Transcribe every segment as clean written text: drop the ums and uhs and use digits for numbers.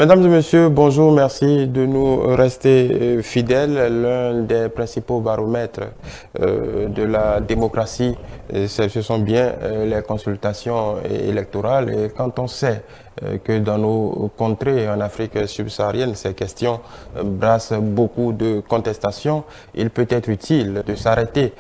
Mesdames et messieurs, bonjour, merci de nous rester fidèles. L'un des principaux baromètres de la démocratie, ce sont bien les consultations électorales. Et quand on sait que dans nos contrées en Afrique subsaharienne, ces questions brassent beaucoup de contestations, il peut être utile de s'arrêter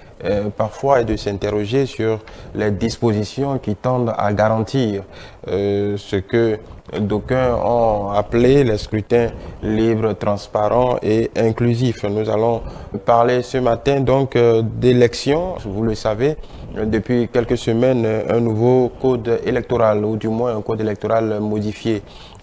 parfois et de s'interroger sur les dispositions qui tendent à garantir ce que d'aucuns ont appelé les scrutins libres, transparents et inclusifs. Nous allons parler ce matin donc d'élections. Vous le savez, depuis quelques semaines, un nouveau code électoral, ou du moins un code électoral modifié,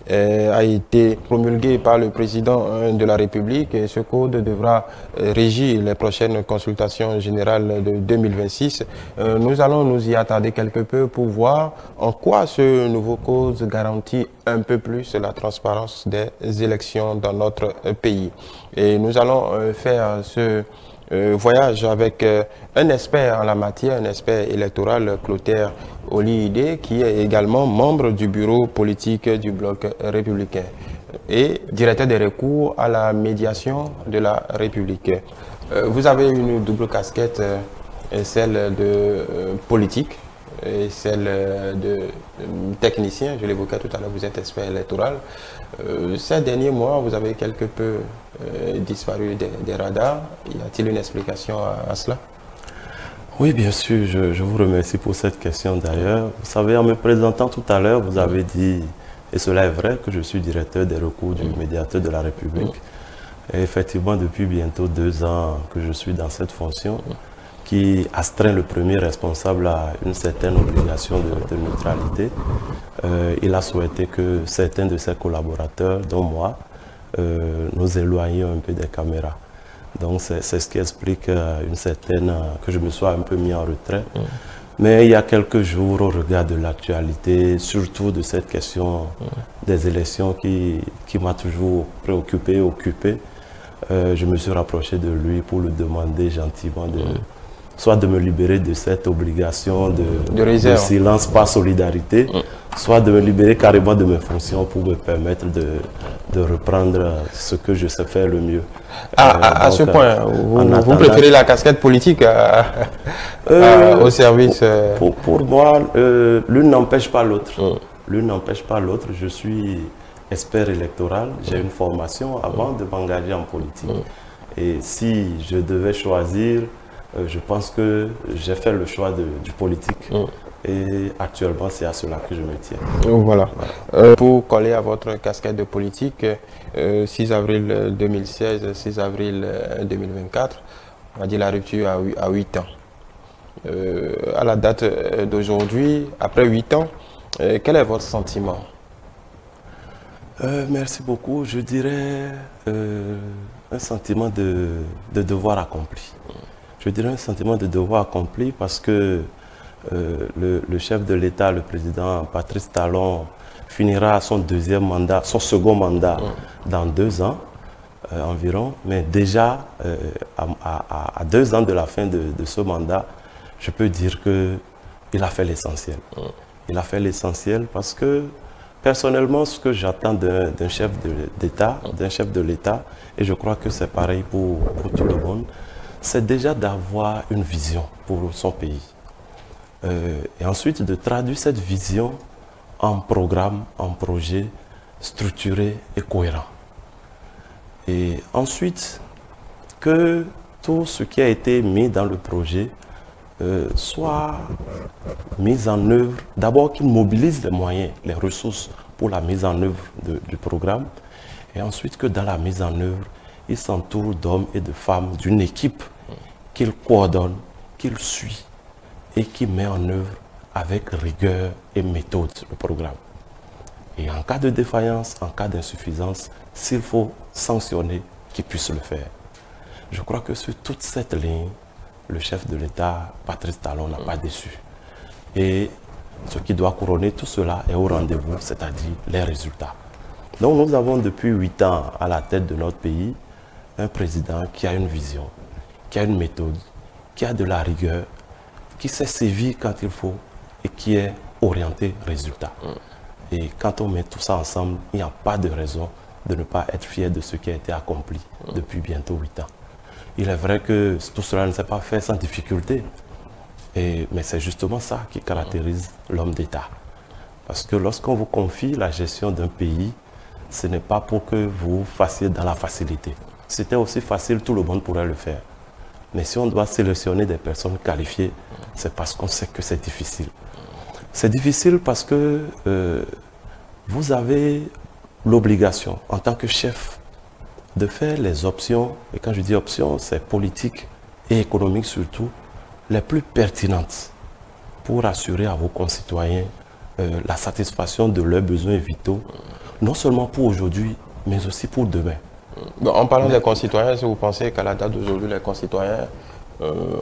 a été promulgué par le président de la République, et ce code devra régir les prochaines consultations générales de 2026. Nous allons nous y attarder quelque peu pour voir en quoi ce nouveau code garantit un peu plus la transparence des élections dans notre pays. Et nous allons faire ce voyage avec un expert en la matière, un expert électoral, Clotaire Olyide, qui est également membre du bureau politique du Bloc républicain et directeur des recours à la médiation de la République. Vous avez une double casquette, celle de politique et celle de technicien. Je l'évoquais tout à l'heure, vous êtes expert électoral. Ces derniers mois, vous avez quelque peu disparu des radars. Y a-t-il une explication à cela? Oui, bien sûr, je vous remercie pour cette question d'ailleurs. Vous savez, en me présentant tout à l'heure, vous avez dit, et cela est vrai, que je suis directeur des recours du médiateur de la République. Et effectivement, depuis bientôt 2 ans que je suis dans cette fonction, qui astreint le premier responsable à une certaine obligation de neutralité. Il a souhaité que certains de ses collaborateurs, dont moi, nous éloignions un peu des caméras. Donc c'est ce qui explique que je me sois un peu mis en retrait. Mais il y a quelques jours, au regard de l'actualité, surtout de cette question des élections qui m'a toujours préoccupé, occupé, je me suis rapproché de lui pour lui demander gentiment soit de me libérer de cette obligation de silence par solidarité, soit de me libérer carrément de mes fonctions pour me permettre de reprendre ce que je sais faire le mieux. À ce point, vous préférez la casquette politique au service Pour moi, l'une n'empêche pas l'autre. L'une n'empêche pas l'autre. Je suis expert électoral, j'ai une formation avant de m'engager en politique. Et si je devais choisir, je pense que j'ai fait le choix du politique. Et actuellement, c'est à cela que je me tiens. Voilà. Pour coller à votre casquette de politique, 6 avril 2016, 6 avril 2024, on a dit la rupture à 8 ans. À la date d'aujourd'hui, après 8 ans, quel est votre sentiment? Merci beaucoup. Je dirais un sentiment de devoir accompli. Je dirais un sentiment de devoir accompli parce que le chef de l'État, le président Patrice Talon, finira son second mandat dans 2 ans environ. Mais déjà, à 2 ans de la fin de ce mandat, je peux dire qu'il a fait l'essentiel. Il a fait l'essentiel parce que, personnellement, ce que j'attends d'un chef de l'État, et je crois que c'est pareil pour tout le monde, c'est déjà d'avoir une vision pour son pays. Et ensuite de traduire cette vision en programme, en projet structuré et cohérent. Et ensuite, que tout ce qui a été mis dans le projet soit mis en œuvre, d'abord qu'il mobilise les moyens, les ressources pour la mise en œuvre du programme, et ensuite que dans la mise en œuvre, il s'entoure d'hommes et de femmes, d'une équipe qu'il coordonne, qu'il suit et qui met en œuvre avec rigueur et méthode le programme. Et en cas de défaillance, en cas d'insuffisance, s'il faut sanctionner, qu'il puisse le faire. Je crois que sur toute cette ligne, le chef de l'État, Patrice Talon, n'a pas déçu. Et ce qui doit couronner tout cela est au rendez-vous, c'est-à-dire les résultats. Donc nous avons depuis 8 ans à la tête de notre pays un président qui a une vision, qui a une méthode, qui a de la rigueur, qui sait sévir quand il faut et qui est orienté résultat. Et quand on met tout ça ensemble, il n'y a pas de raison de ne pas être fier de ce qui a été accompli depuis bientôt 8 ans. Il est vrai que tout cela ne s'est pas fait sans difficulté. Mais c'est justement ça qui caractérise l'homme d'État. Parce que lorsqu'on vous confie la gestion d'un pays, ce n'est pas pour que vous fassiez dans la facilité. Si c'était aussi facile, tout le monde pourrait le faire. Mais si on doit sélectionner des personnes qualifiées, c'est parce qu'on sait que c'est difficile. C'est difficile parce que vous avez l'obligation, en tant que chef, de faire les options, et quand je dis options, c'est politique et économique surtout, les plus pertinentes pour assurer à vos concitoyens la satisfaction de leurs besoins vitaux, non seulement pour aujourd'hui, mais aussi pour demain. Bon, en parlant des concitoyens, est-ce que vous pensez qu'à la date d'aujourd'hui, les concitoyens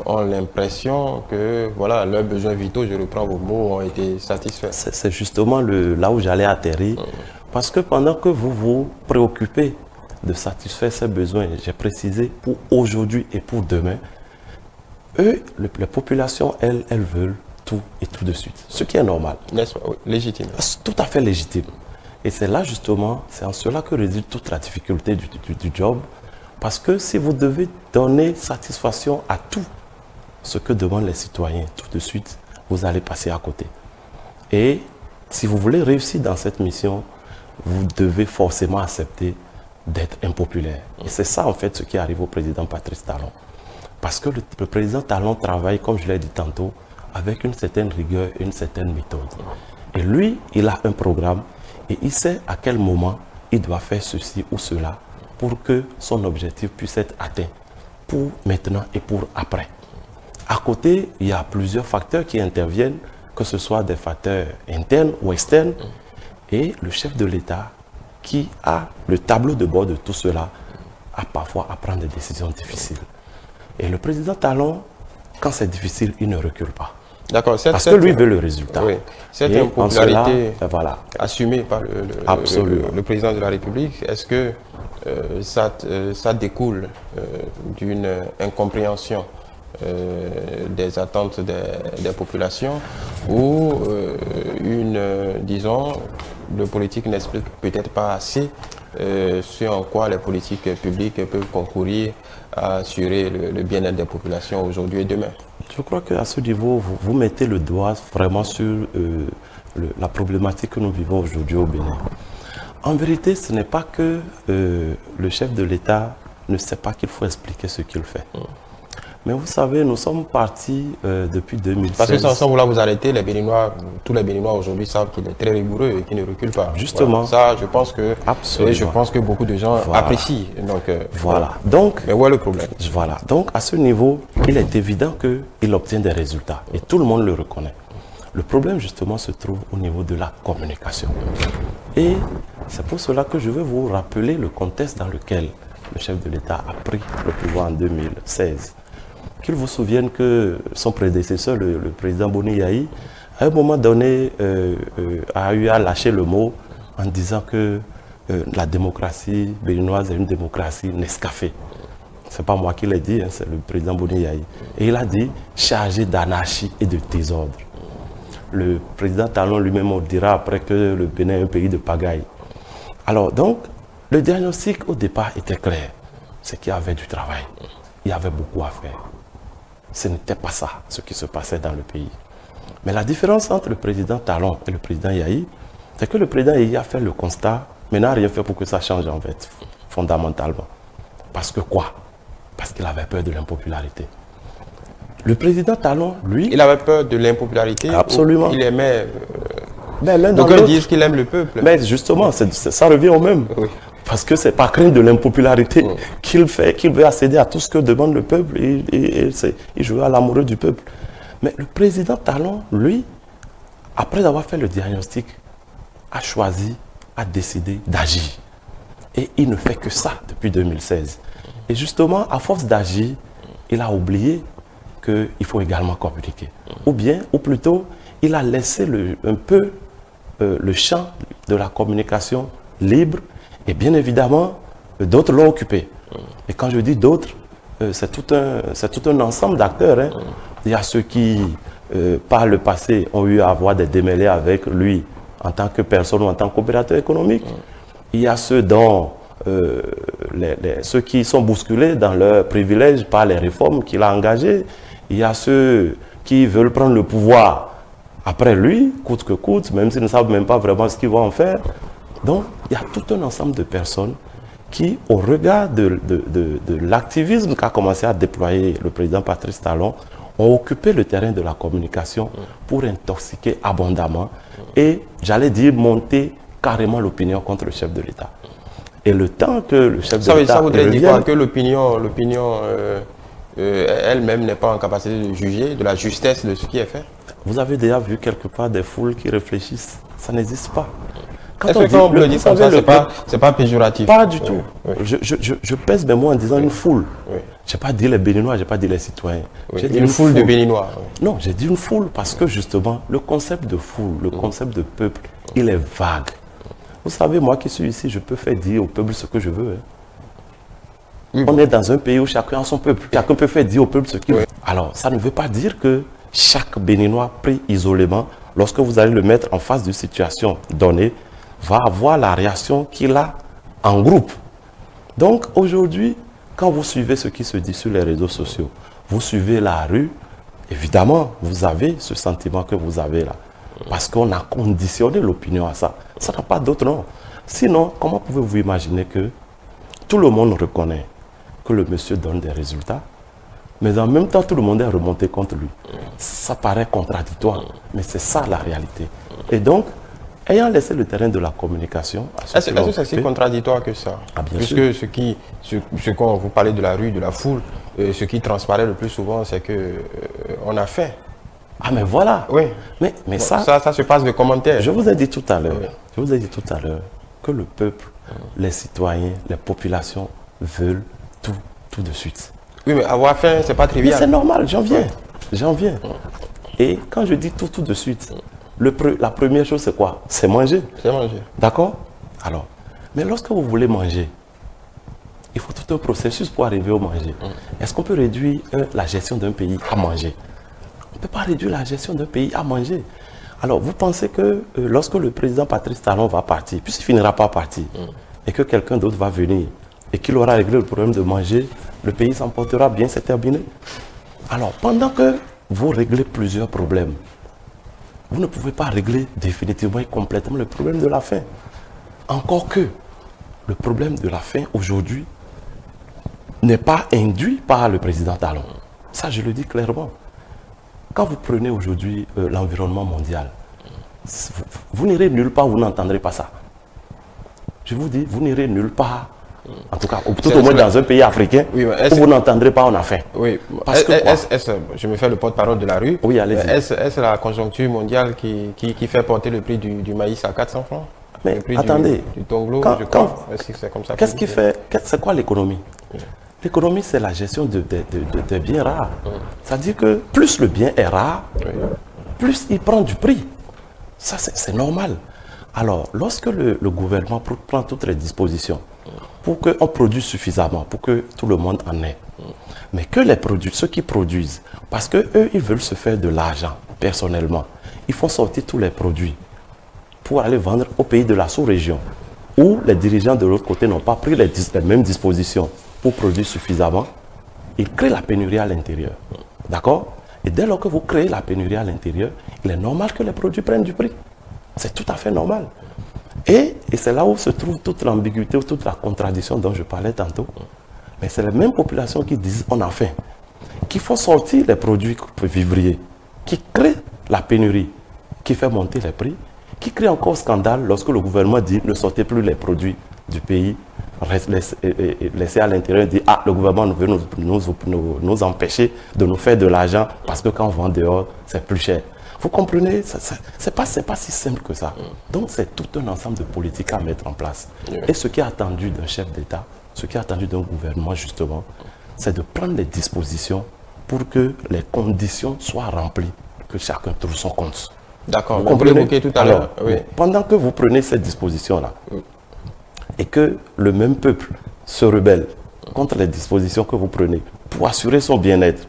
ont l'impression que voilà, leurs besoins vitaux, je reprends vos mots, ont été satisfaits? C'est justement là où j'allais atterrir, parce que pendant que vous vous préoccupez de satisfaire ces besoins, j'ai précisé, pour aujourd'hui et pour demain, eux, les populations, elles veulent tout et tout de suite. Ce qui est normal. N'est-ce pas? Oui, légitime. Tout à fait légitime. Et c'est là justement, c'est en cela que réside toute la difficulté du job. Parce que si vous devez donner satisfaction à tout ce que demandent les citoyens tout de suite, vous allez passer à côté. Et si vous voulez réussir dans cette mission, vous devez forcément accepter d'être impopulaire. Et c'est ça en fait ce qui arrive au président Patrice Talon. Parce que le président Talon travaille, comme je l'ai dit tantôt, avec une certaine rigueur et une certaine méthode. Et lui, il a un programme et il sait à quel moment il doit faire ceci ou cela pour que son objectif puisse être atteint pour maintenant et pour après. À côté, il y a plusieurs facteurs qui interviennent, que ce soit des facteurs internes ou externes. Et le chef de l'État, qui a le tableau de bord de tout cela, a parfois à prendre des décisions difficiles. Et le président Talon, quand c'est difficile, il ne recule pas. D'accord. Parce que lui veut le résultat. Oui. Cette impopularité voilà, assumée par le président de la République, est-ce que ça découle d'une incompréhension des attentes des populations ou disons, le politique n'explique peut-être pas assez ce en quoi les politiques publiques peuvent concourir à assurer le bien-être des populations aujourd'hui et demain? Je crois qu'à ce niveau, vous mettez le doigt vraiment sur la problématique que nous vivons aujourd'hui au Bénin. En vérité, ce n'est pas que le chef de l'État ne sait pas qu'il faut expliquer ce qu'il fait. Mais vous savez, nous sommes partis depuis 2016. Parce que sans vouloir vous arrêter, les Béninois, tous les Béninois aujourd'hui savent qu'il est très rigoureux et qu'il ne recule pas. Justement. Voilà. Ça, je pense que, absolument. Je pense que beaucoup de gens apprécient. Donc, voilà. Donc, mais où est le problème? Voilà. Donc, à ce niveau, il est évident qu'il obtient des résultats. Et tout le monde le reconnaît. Le problème, justement, se trouve au niveau de la communication. Et c'est pour cela que je vais vous rappeler le contexte dans lequel le chef de l'État a pris le pouvoir en 2016. Qu'il vous souvienne que son prédécesseur, le président Boni Yahi, à un moment donné, a eu à lâcher le mot en disant que la démocratie béninoise est une démocratie nescafée. Ce n'est pas moi qui l'ai dit, hein, c'est le président Boni Yahi. Et il a dit chargé d'anarchie et de désordre. Le président Talon lui-même dira après que le Bénin est un pays de pagaille. Alors donc, le diagnostic au départ était clair. C'est qu'il y avait du travail. Il y avait beaucoup à faire. Ce n'était pas ça, ce qui se passait dans le pays. Mais la différence entre le président Talon et le président Yahi, c'est que le président Yahi a fait le constat, mais n'a rien fait pour que ça change en fait, fondamentalement. Parce que quoi? Parce qu'il avait peur de l'impopularité. Le président Talon, lui... Il avait peur de l'impopularité. Absolument. Il aimait... donc ils disent qu'il aime le peuple. Mais justement, ça revient au même. Oui. Parce que c'est par crainte de l'impopularité qu'il veut accéder à tout ce que demande le peuple et il joue à l'amoureux du peuple. Mais le président Talon, lui, après avoir fait le diagnostic, a choisi, a décidé d'agir. Et il ne fait que ça depuis 2016. Et justement, à force d'agir, il a oublié qu'il faut également communiquer. Ou plutôt, il a laissé un peu le champ de la communication libre. Et bien évidemment, d'autres l'ont occupé. Et quand je dis d'autres, c'est tout un ensemble d'acteurs. Hein. Il y a ceux qui, par le passé, ont eu à avoir des démêlés avec lui en tant que personne ou en tant qu'opérateur économique. Il y a ceux dont ceux qui sont bousculés dans leurs privilèges par les réformes qu'il a engagées. Il y a ceux qui veulent prendre le pouvoir après lui, coûte que coûte, même s'ils ne savent même pas vraiment ce qu'ils vont en faire. Donc, il y a tout un ensemble de personnes qui, au regard de l'activisme qu'a commencé à déployer le président Patrice Talon, ont occupé le terrain de la communication pour intoxiquer abondamment et, j'allais dire, monter carrément l'opinion contre le chef de l'État. Et le temps que le chef de l'État... Ça voudrait dire quoi? Que l'opinion elle-même n'est pas en capacité de juger de la justesse de ce qui est fait? Vous avez déjà vu quelque part des foules qui réfléchissent? Ça n'existe pas. Est-ce que quand on le dit comme ça, c'est pas péjoratif? Pas du tout. Oui. Je pèse mes mots en disant une foule. Oui. Je n'ai pas dit les Béninois, je n'ai pas dit les citoyens. Oui. J'ai dit une foule de Béninois. Oui. Non, j'ai dit une foule parce que justement, le concept de foule, le concept de peuple, il est vague. Vous savez, moi qui suis ici, je peux faire dire au peuple ce que je veux. Hein. Oui, on est dans un pays où chacun a son peuple. Chacun peut faire dire au peuple ce qu'il veut. Alors, ça ne veut pas dire que chaque Béninois pris isolément, lorsque vous allez le mettre en face d'une situation donnée, va avoir la réaction qu'il a en groupe. Donc aujourd'hui, quand vous suivez ce qui se dit sur les réseaux sociaux, vous suivez la rue, évidemment, vous avez ce sentiment que vous avez là. Parce qu'on a conditionné l'opinion à ça. Ça n'a pas d'autre nom. Sinon, comment pouvez-vous imaginer que tout le monde reconnaît que le monsieur donne des résultats, mais en même temps, tout le monde est remonté contre lui. Ça paraît contradictoire, mais c'est ça la réalité. Et donc, ayant laissé le terrain de la communication... Est-ce que c'est si contradictoire que ça? Puisque ce qu'on vous parlait de la rue, de la foule, ce qui transparaît le plus souvent, c'est qu'on a faim. Ah mais voilà. Oui. Mais bon, ça se passe de commentaires. Je vous ai dit tout à l'heure, que le peuple, les citoyens, les populations veulent tout de suite. Oui, mais avoir faim, c'est pas trivial. C'est normal, j'en viens. Et quand je dis tout de suite, la première chose c'est quoi? C'est manger. C'est manger. D'accord? Alors, mais lorsque vous voulez manger, il faut tout un processus pour arriver au manger. Est-ce qu'on peut réduire la gestion d'un pays à manger? On ne peut pas réduire la gestion d'un pays à manger. Alors, vous pensez que lorsque le président Patrice Talon va partir, puisqu'il ne finira pas partir, et que quelqu'un d'autre va venir, et qu'il aura réglé le problème de manger, le pays s'emportera bien, c'est terminé? Alors, pendant que vous réglez plusieurs problèmes, vous ne pouvez pas régler définitivement et complètement le problème de la faim. Encore que le problème de la faim aujourd'hui n'est pas induit par le président Talon. Ça, je le dis clairement. Quand vous prenez aujourd'hui l'environnement mondial, vous n'irez nulle part où vous n'entendrez pas ça. Je vous dis, vous n'irez nulle part, en tout cas, tout au moins dans un pays africain, où vous n'entendrez pas on a faim. Oui, parce que je me fais le porte-parole de la rue. Oui, allez-y. Est-ce la conjoncture mondiale qui fait porter le prix du maïs à 400 francs? Mais attendez, du tonglo, je crois. C'est comme ça. Qu'est-ce qui fait, c'est quoi l'économie? L'économie, c'est la gestion de biens rares. C'est-à-dire que plus le bien est rare, plus il prend du prix. Ça, c'est normal. Alors, lorsque le gouvernement prend toutes les dispositions pour qu'on produise suffisamment, pour que tout le monde en ait, mais que ceux qui produisent, parce qu'eux, ils veulent se faire de l'argent personnellement, ils font sortir tous les produits pour aller vendre au pays de la sous-région, où les dirigeants de l'autre côté n'ont pas pris les mêmes dispositions pour produire suffisamment, ils créent la pénurie à l'intérieur. D'accord? Et dès lors que vous créez la pénurie à l'intérieur, il est normal que les produits prennent du prix. C'est tout à fait normal. Et c'est là où se trouve toute l'ambiguïté, toute la contradiction dont je parlais tantôt. Mais c'est les mêmes populations qui disent on a faim, qui font sortir les produits vivriers, qui créent la pénurie, qui fait monter les prix, qui crée encore scandale lorsque le gouvernement dit ne sortez plus les produits du pays, laissez à l'intérieur, dit ah, le gouvernement veut nous empêcher de nous faire de l'argent parce que quand on vend dehors, c'est plus cher. Vous comprenez, c'est pas si simple que ça. Donc c'est tout un ensemble de politiques à mettre en place. Et ce qui est attendu d'un chef d'État, ce qui est attendu d'un gouvernement justement, c'est de prendre les dispositions pour que les conditions soient remplies, que chacun trouve son compte. D'accord, vous comprenez tout à l'heure. Oui. Pendant que vous prenez cette disposition-là, et que le même peuple se rebelle contre les dispositions que vous prenez pour assurer son bien-être,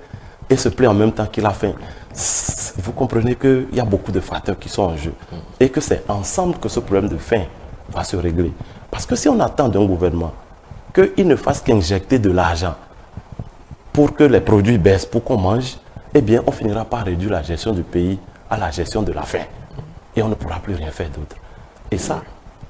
et se plaint en même temps qu'il a faim. Vous comprenez qu'il y a beaucoup de facteurs qui sont en jeu et que c'est ensemble que ce problème de faim va se régler. Parce que si on attend d'un gouvernement qu'il ne fasse qu'injecter de l'argent pour que les produits baissent, pour qu'on mange, eh bien on finira par réduire la gestion du pays à la gestion de la faim. Et on ne pourra plus rien faire d'autre. Et ça,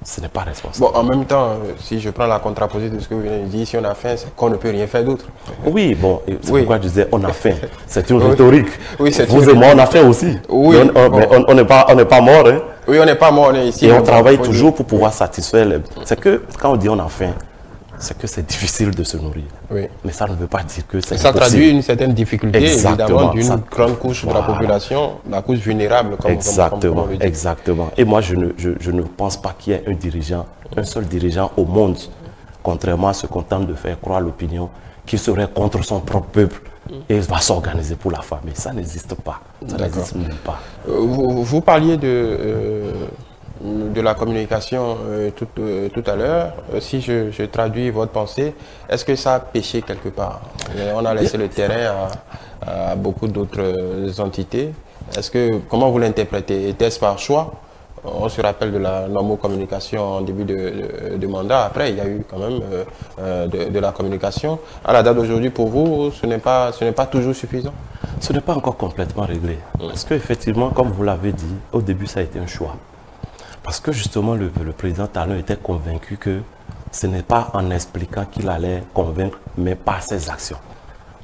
ce n'est pas responsable. Bon, en même temps, si je prends la contraposition de ce que vous venez de dire, si on a faim, c'est qu'on ne peut rien faire d'autre. Oui, bon, c'est pourquoi je disais on a faim. C'est une rhétorique. Oui, vous et moi, on a faim aussi. Oui, mais on n'est pas mort. Hein. Oui, on n'est pas mort, on est ici. Et on travaille toujours pour pouvoir satisfaire. C'est que quand on dit on a faim, c'est que c'est difficile de se nourrir. Oui. Mais ça ne veut pas dire que c'est ça traduit une certaine difficulté, évidemment, d'une grande couche de la Voilà. population, la couche vulnérable, comme on le dit. Exactement. Et moi, je ne pense pas qu'il y ait un dirigeant, un seul dirigeant au monde, contrairement à ce qu'on tente de faire croire l'opinion, qui serait contre son propre peuple et va s'organiser pour la famille. Ça n'existe pas. Ça n'existe nulle part. Vous parliez de la communication tout à l'heure. Si je traduis votre pensée, est-ce que ça a péché quelque part? On a laissé le terrain à beaucoup d'autres entités. Comment vous l'interprétez? Était-ce par choix? On se rappelle de la normocommunication en début de mandat. Après, il y a eu quand même de la communication. À la date d'aujourd'hui, pour vous, ce n'est pas toujours suffisant? Ce n'est pas encore complètement réglé. Parce qu'effectivement, comme vous l'avez dit, au début, ça a été un choix. Parce que justement, le président Talon était convaincu que ce n'est pas en expliquant qu'il allait convaincre, mais par ses actions.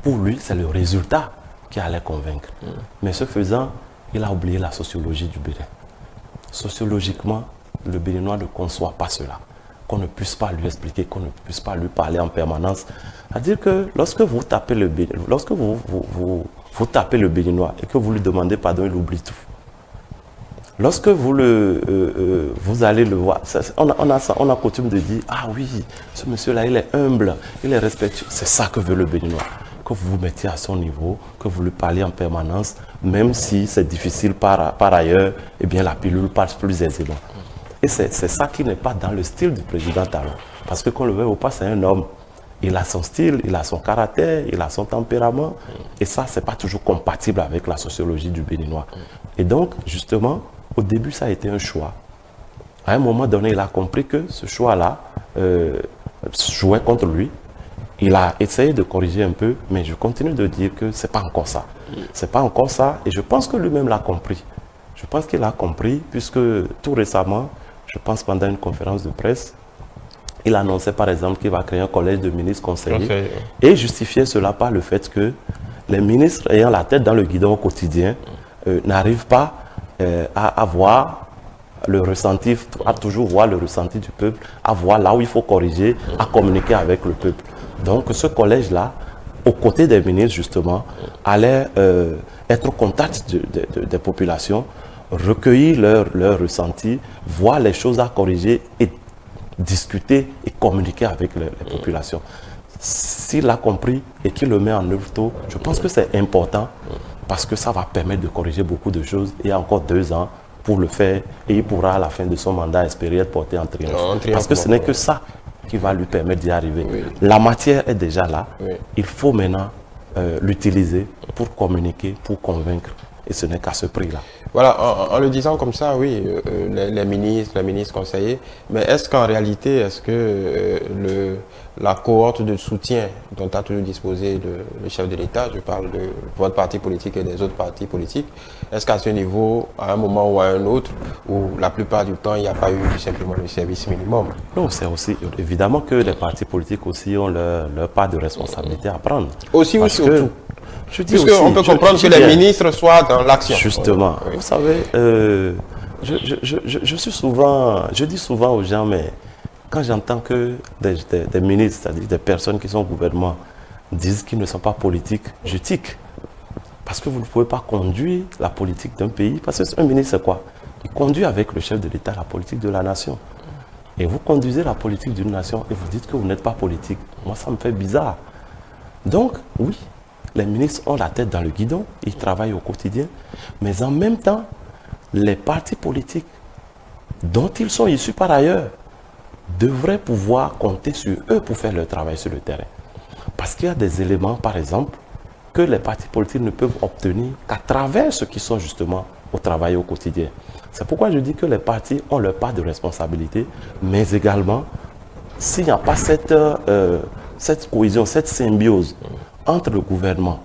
Pour lui, c'est le résultat qui allait convaincre. Mais ce faisant, il a oublié la sociologie du Bénin. Sociologiquement, le Béninois ne conçoit pas cela. Qu'on ne puisse pas lui expliquer, qu'on ne puisse pas lui parler en permanence. C'est-à-dire que lorsque vous tapez le Béninois, vous tapez le Béninois et que vous lui demandez pardon, il oublie tout. Lorsque vous allez le voir, on a coutume de dire, ah oui, ce monsieur-là, il est humble, il est respectueux. C'est ça que veut le Béninois. Que vous vous mettiez à son niveau, que vous lui parliez en permanence, même si c'est difficile par ailleurs, eh bien la pilule passe plus aisément. Et c'est ça qui n'est pas dans le style du président Talon. Parce que qu'on le veuille ou pas, c'est un homme. Il a son style, il a son caractère, il a son tempérament. Et ça, ce n'est pas toujours compatible avec la sociologie du Béninois. Et donc, justement, au début, ça a été un choix. À un moment donné, il a compris que ce choix-là jouait contre lui. Il a essayé de corriger un peu, mais je continue de dire que ce n'est pas encore ça. Ce n'est pas encore ça, et je pense que lui-même l'a compris. Je pense qu'il a compris, puisque tout récemment, je pense pendant une conférence de presse, il annonçait par exemple qu'il va créer un collège de ministres conseillers et justifiait cela par le fait que les ministres ayant la tête dans le guidon au quotidien n'arrivent pas à voir le ressenti, à toujours voir le ressenti du peuple, à voir là où il faut corriger, à communiquer avec le peuple. Donc ce collège-là, aux côtés des ministres justement, allait être au contact des populations, recueillir leurs ressentis, voir les choses à corriger et discuter et communiquer avec les populations. S'il l'a compris et qu'il le met en œuvre tôt, je pense que c'est important parce que ça va permettre de corriger beaucoup de choses. Il y a encore 2 ans pour le faire et il pourra à la fin de son mandat espérer être porté en triomphe. Parce que ce n'est que ça qui va lui permettre d'y arriver. Oui. La matière est déjà là. Oui. Il faut maintenant l'utiliser pour communiquer, pour convaincre. Et ce n'est qu'à ce prix-là. Voilà, en le disant comme ça, oui, les ministres conseillers, mais est-ce qu'en réalité, est-ce que la cohorte de soutien dont a toujours disposé le chef de l'État, je parle de votre parti politique et des autres partis politiques, est-ce qu'à ce niveau, à un moment ou à un autre, où la plupart du temps, il n'y a pas eu tout simplement le service minimum? Non, c'est aussi, évidemment que les partis politiques aussi ont leur part de responsabilité à prendre. Aussi ou surtout? On peut comprendre que les ministres soient dans l'action. Justement. Oui. Vous savez, je dis souvent aux gens, mais quand j'entends que des ministres, c'est-à-dire des personnes qui sont au gouvernement, disent qu'ils ne sont pas politiques, je tique. Parce que vous ne pouvez pas conduire la politique d'un pays. Parce qu'un ministre, c'est quoi? Il conduit avec le chef de l'État la politique de la nation. Et vous conduisez la politique d'une nation et vous dites que vous n'êtes pas politique. Moi, ça me fait bizarre. Donc, oui. Les ministres ont la tête dans le guidon, ils travaillent au quotidien, mais en même temps, les partis politiques dont ils sont issus par ailleurs devraient pouvoir compter sur eux pour faire leur travail sur le terrain. Parce qu'il y a des éléments, par exemple, que les partis politiques ne peuvent obtenir qu'à travers ceux qui sont justement au travail au quotidien. C'est pourquoi je dis que les partis ont leur part de responsabilité, mais également, s'il n'y a pas cette cohésion, cette symbiose entre le gouvernement,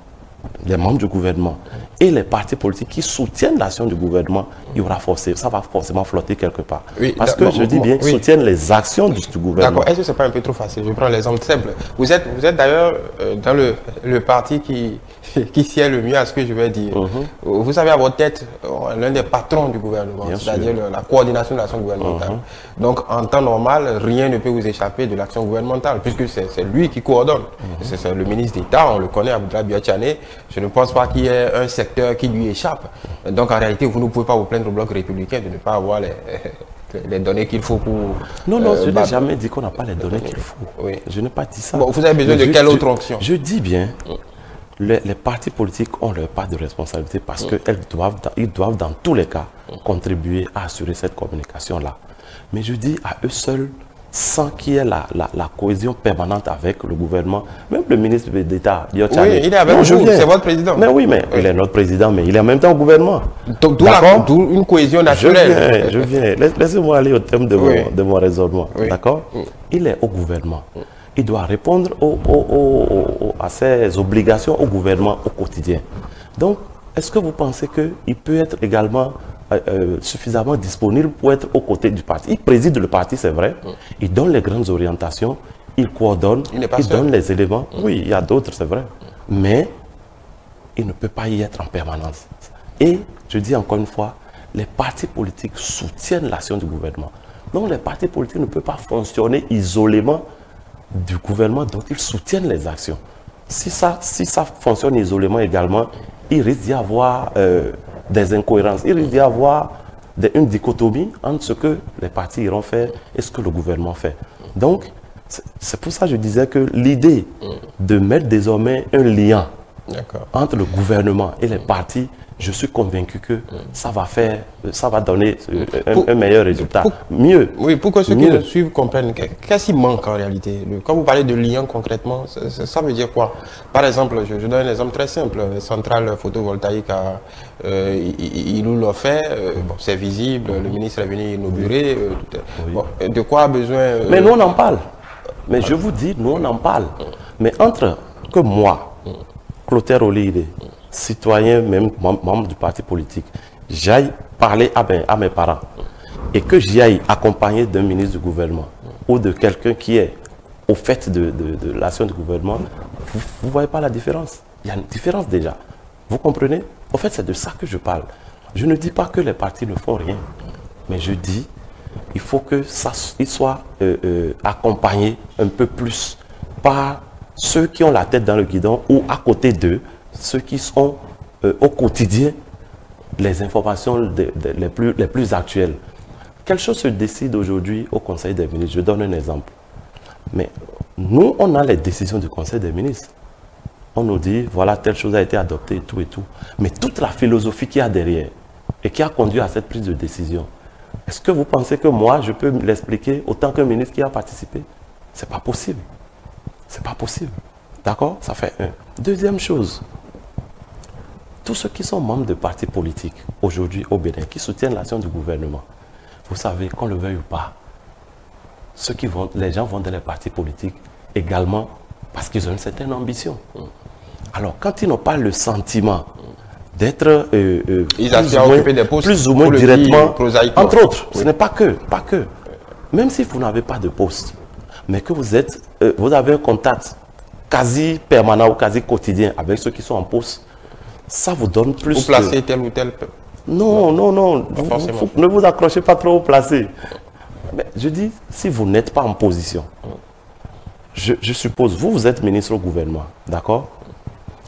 les membres du gouvernement et les partis politiques qui soutiennent l'action du gouvernement, il y aura ça va forcément flotter quelque part. Oui, parce que je dis bien, soutiennent les actions du gouvernement. D'accord, est-ce que ce n'est pas un peu trop facile? Je prends l'exemple simple. Vous êtes d'ailleurs dans le parti qui sied le mieux à ce que je vais dire. Vous avez à votre tête l'un des patrons du gouvernement, c'est-à-dire la coordination de l'action gouvernementale. Donc en temps normal, rien ne peut vous échapper de l'action gouvernementale, puisque c'est lui qui coordonne. C'est le ministre d'État, on le connaît, Aboudra Biachane. Je ne pense pas qu'il y ait un secteur qui lui échappe. Donc en réalité, vous ne pouvez pas vous plaindre au bloc républicain de ne pas avoir les données qu'il faut pour... Non, je n'ai jamais dit qu'on n'a pas les données qu'il faut. Oui. Je n'ai pas dit ça. Bon, vous avez besoin de quelle autre onction? Je dis bien, les partis politiques ont leur part de responsabilité parce qu'ils doivent dans tous les cas contribuer à assurer cette communication-là. Mais je dis à eux seuls, sans qu'il y ait la cohésion permanente avec le gouvernement, même le ministre d'État, oui, il est avec vous, c'est votre président. Mais oui, mais il est notre président, mais il est en même temps au gouvernement. D'où une cohésion naturelle. Je viens. Laissez-moi aller au thème de mon raisonnement. D'accord? Il est au gouvernement. Il doit répondre à ses obligations au gouvernement au quotidien. Donc, est-ce que vous pensez qu'il peut être également suffisamment disponible pour être aux côtés du parti? Il préside le parti, c'est vrai. Il donne les grandes orientations, il coordonne, il donne les éléments. Oui, il y a d'autres, c'est vrai. Mais il ne peut pas y être en permanence. Et je dis encore une fois, les partis politiques soutiennent l'action du gouvernement. Donc les partis politiques ne peuvent pas fonctionner isolément du gouvernement, donc ils soutiennent les actions. Si ça fonctionne isolément également, il risque d'y avoir des incohérences. Il risque d'y avoir une dichotomie entre ce que les partis iront faire et ce que le gouvernement fait. Donc, c'est pour ça que je disais que l'idée de mettre désormais un lien entre le gouvernement et les partis, je suis convaincu que ça va donner un meilleur résultat. Mieux. Oui, pour que ceux qui nous suivent comprennent, qu'est-ce qui manque en réalité? Quand vous parlez de lien concrètement, ça veut dire quoi? Par exemple, je donne un exemple très simple. Centrale photovoltaïque à Ilou l'a fait, c'est visible, le ministre est venu inaugurer. Bon, de quoi a besoin... Mais nous on en parle. Mais je vous dis, nous on en parle. Mais entre que moi, Clotaire Olide, citoyen, même membre du parti politique, j'aille parler à mes parents et que j'y aille accompagné d'un ministre du gouvernement ou de quelqu'un qui est au fait de l'action du gouvernement, vous ne voyez pas la différence. Il y a une différence déjà. Vous comprenez? En fait, c'est de ça que je parle. Je ne dis pas que les partis ne font rien, mais je dis il faut qu'ils soient accompagnés un peu plus par ceux qui ont la tête dans le guidon ou à côté d'eux, ceux qui sont au quotidien les informations les plus actuelles. Quelque chose se décide aujourd'hui au Conseil des ministres. Je donne un exemple. Mais nous, on a les décisions du Conseil des ministres. On nous dit, voilà, telle chose a été adoptée et tout et tout. Mais toute la philosophie qu'il y a derrière et qui a conduit à cette prise de décision, est-ce que vous pensez que moi, je peux l'expliquer autant qu'un ministre qui a participé? Ce n'est pas possible. Ce n'est pas possible. D'accord? Ça fait un. Deuxième chose, tous ceux qui sont membres de partis politiques aujourd'hui au Bénin, qui soutiennent l'action du gouvernement, vous savez, qu'on le veuille ou pas, les gens vont dans les partis politiques également parce qu'ils ont une certaine ambition. Alors, quand ils n'ont pas le sentiment d'être plus ou moins directement, entre autres, ce n'est pas que. Même si vous n'avez pas de poste, mais que vous avez un contact quasi permanent ou quasi quotidien avec ceux qui sont en poste, ça vous donne plus... Vous placez tel ou tel... Non. Ne vous accrochez pas trop au placé. Mais je dis, si vous n'êtes pas en position, je suppose, vous êtes ministre au gouvernement, d'accord?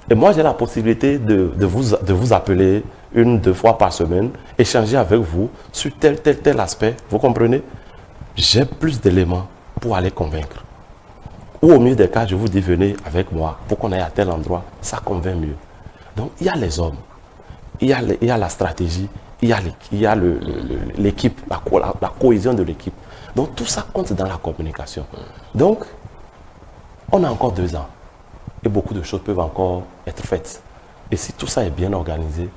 Et moi, j'ai la possibilité de vous appeler 1-2 fois par semaine, échanger avec vous sur tel aspect, vous comprenez? J'ai plus d'éléments pour aller convaincre. Ou au mieux des cas, je vous dis, venez avec moi pour qu'on aille à tel endroit, ça convainc mieux. Donc, il y a les hommes, il y a la stratégie, il y a l'équipe, la cohésion de l'équipe. Donc, tout ça compte dans la communication. Donc, on a encore 2 ans. et beaucoup de choses peuvent encore être faites. Et si tout ça est bien organisé,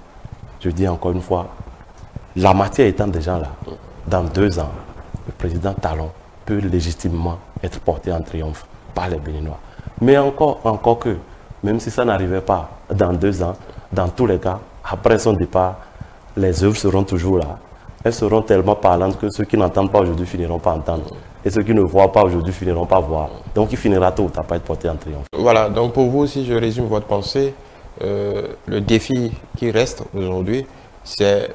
je dis encore une fois, la matière étant déjà là, dans 2 ans, le président Talon peut légitimement être porté en triomphe par les Béninois. Mais encore que, même si ça n'arrivait pas dans 2 ans, dans tous les cas, après son départ, les œuvres seront toujours là. Elles seront tellement parlantes que ceux qui n'entendent pas aujourd'hui finiront par entendre. Et ceux qui ne voient pas aujourd'hui finiront par voir. Donc il finira tôt ou tard par être porté en triomphe. Voilà, donc pour vous, si je résume votre pensée, le défi qui reste aujourd'hui, c'est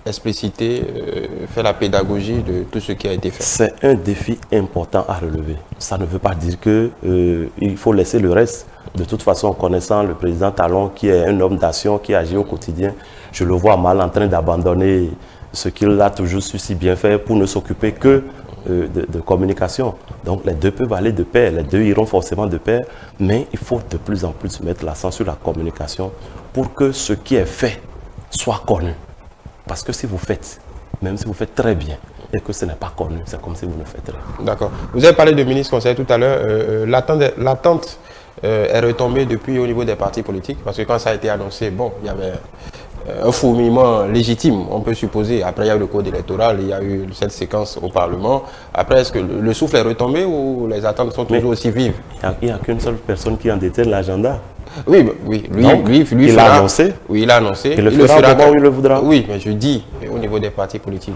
expliciter, faire la pédagogie de tout ce qui a été fait. C'est un défi important à relever. Ça ne veut pas dire qu'il faut laisser le reste. De toute façon, connaissant le président Talon, qui est un homme d'action, qui agit au quotidien, je le vois mal en train d'abandonner ce qu'il a toujours su si bien faire pour ne s'occuper que de communication. Donc les deux peuvent aller de pair, les deux iront forcément de pair, mais il faut de plus en plus mettre l'accent sur la communication pour que ce qui est fait soit connu. Parce que si vous faites, même si vous faites très bien, et que ce n'est pas connu, c'est comme si vous ne faites rien. D'accord. Vous avez parlé de ministre conseil tout à l'heure. L'attente est retombée depuis au niveau des partis politiques, parce que quand ça a été annoncé, bon, il y avait un fourmillement légitime, on peut supposer. Après, il y a eu le code électoral, il y a eu cette séquence au Parlement. Après, est-ce que le souffle est retombé ou les attentes sont toujours aussi vives? Il n'y a qu'une seule personne qui en détient l'agenda. Oui, oui, lui il a annoncé. Oui, il a annoncé. Il le fera au moment où il le voudra. Oui, mais je dis, au niveau des partis politiques,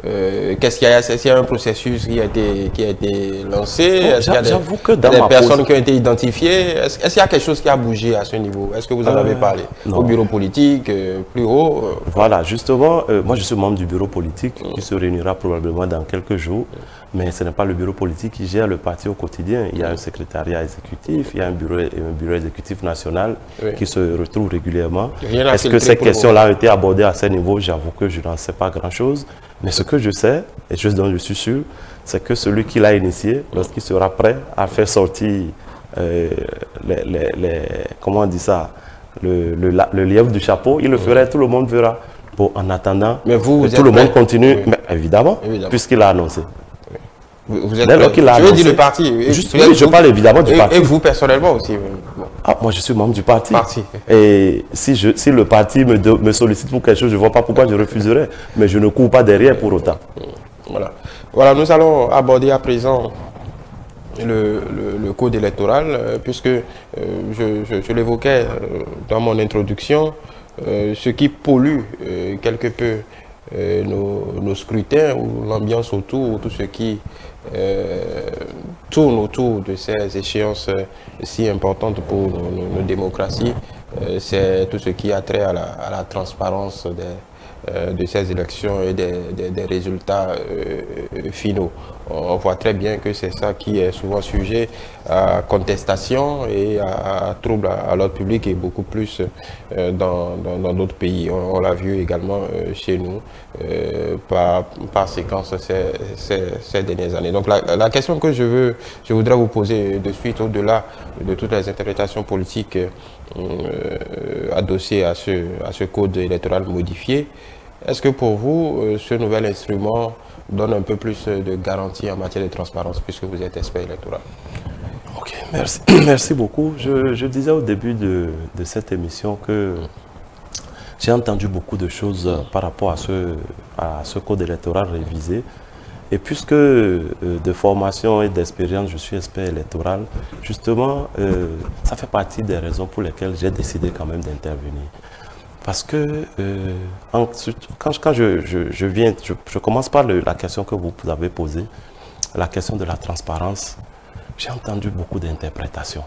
qu'est-ce qu'il y a? Est-ce qu'il y a un processus qui a été lancé? Bon, est-ce qu'il y a j'avoue que dans des ma personnes qui ont été identifiées? Est-ce qu'il y a quelque chose qui a bougé à ce niveau? Est-ce que vous en avez parlé? Non. Au bureau politique, plus haut? Voilà, justement, moi je suis membre du bureau politique qui se réunira probablement dans quelques jours. Mais ce n'est pas le bureau politique qui gère le parti au quotidien. Il y a un secrétariat exécutif, il y a un bureau exécutif national qui se retrouve régulièrement. Est-ce que ces questions-là ont été abordées à ce niveau? J'avoue que je n'en sais pas grand-chose. Mais ce que je sais, et ce dont je suis sûr, c'est que celui qui l'a initié, lorsqu'il sera prêt à faire sortir comment on dit ça, le lièvre du chapeau, il le fera, tout le monde verra. Bon, en attendant, mais vous tout le monde continue, mais évidemment. Puisqu'il a annoncé. Vous êtes je veux dire le parti. Oui, je parle évidemment du parti. Et vous personnellement aussi. Bon. Ah, moi je suis membre du parti. Et si le parti me sollicite pour quelque chose, je ne vois pas pourquoi je refuserais. Mais je ne cours pas derrière pour autant. Voilà, nous allons aborder à présent le code électoral, puisque je l'évoquais dans mon introduction, ce qui pollue quelque peu nos scrutins ou l'ambiance autour, tout ce qui tourne autour de ces échéances si importantes pour nos démocraties, c'est tout ce qui a trait à la transparence de ces élections et des résultats finaux. On voit très bien que c'est ça qui est souvent sujet à contestation et à trouble à l'ordre public et beaucoup plus dans d'autres pays. On l'a vu également chez nous par séquence ces dernières années. Donc la question que je voudrais vous poser de suite, au-delà de toutes les interprétations politiques adossées à ce code électoral modifié, est-ce que pour vous, ce nouvel instrument donne un peu plus de garantie en matière de transparence, puisque vous êtes expert électoral? Ok, merci. Merci beaucoup. Je disais au début de cette émission que j'ai entendu beaucoup de choses par rapport à ce code électoral révisé. Et puisque de formation et d'expérience, je suis expert électoral, justement, ça fait partie des raisons pour lesquelles j'ai décidé quand même d'intervenir. Parce que quand je commence par la question que vous avez posée, la question de la transparence, j'ai entendu beaucoup d'interprétations.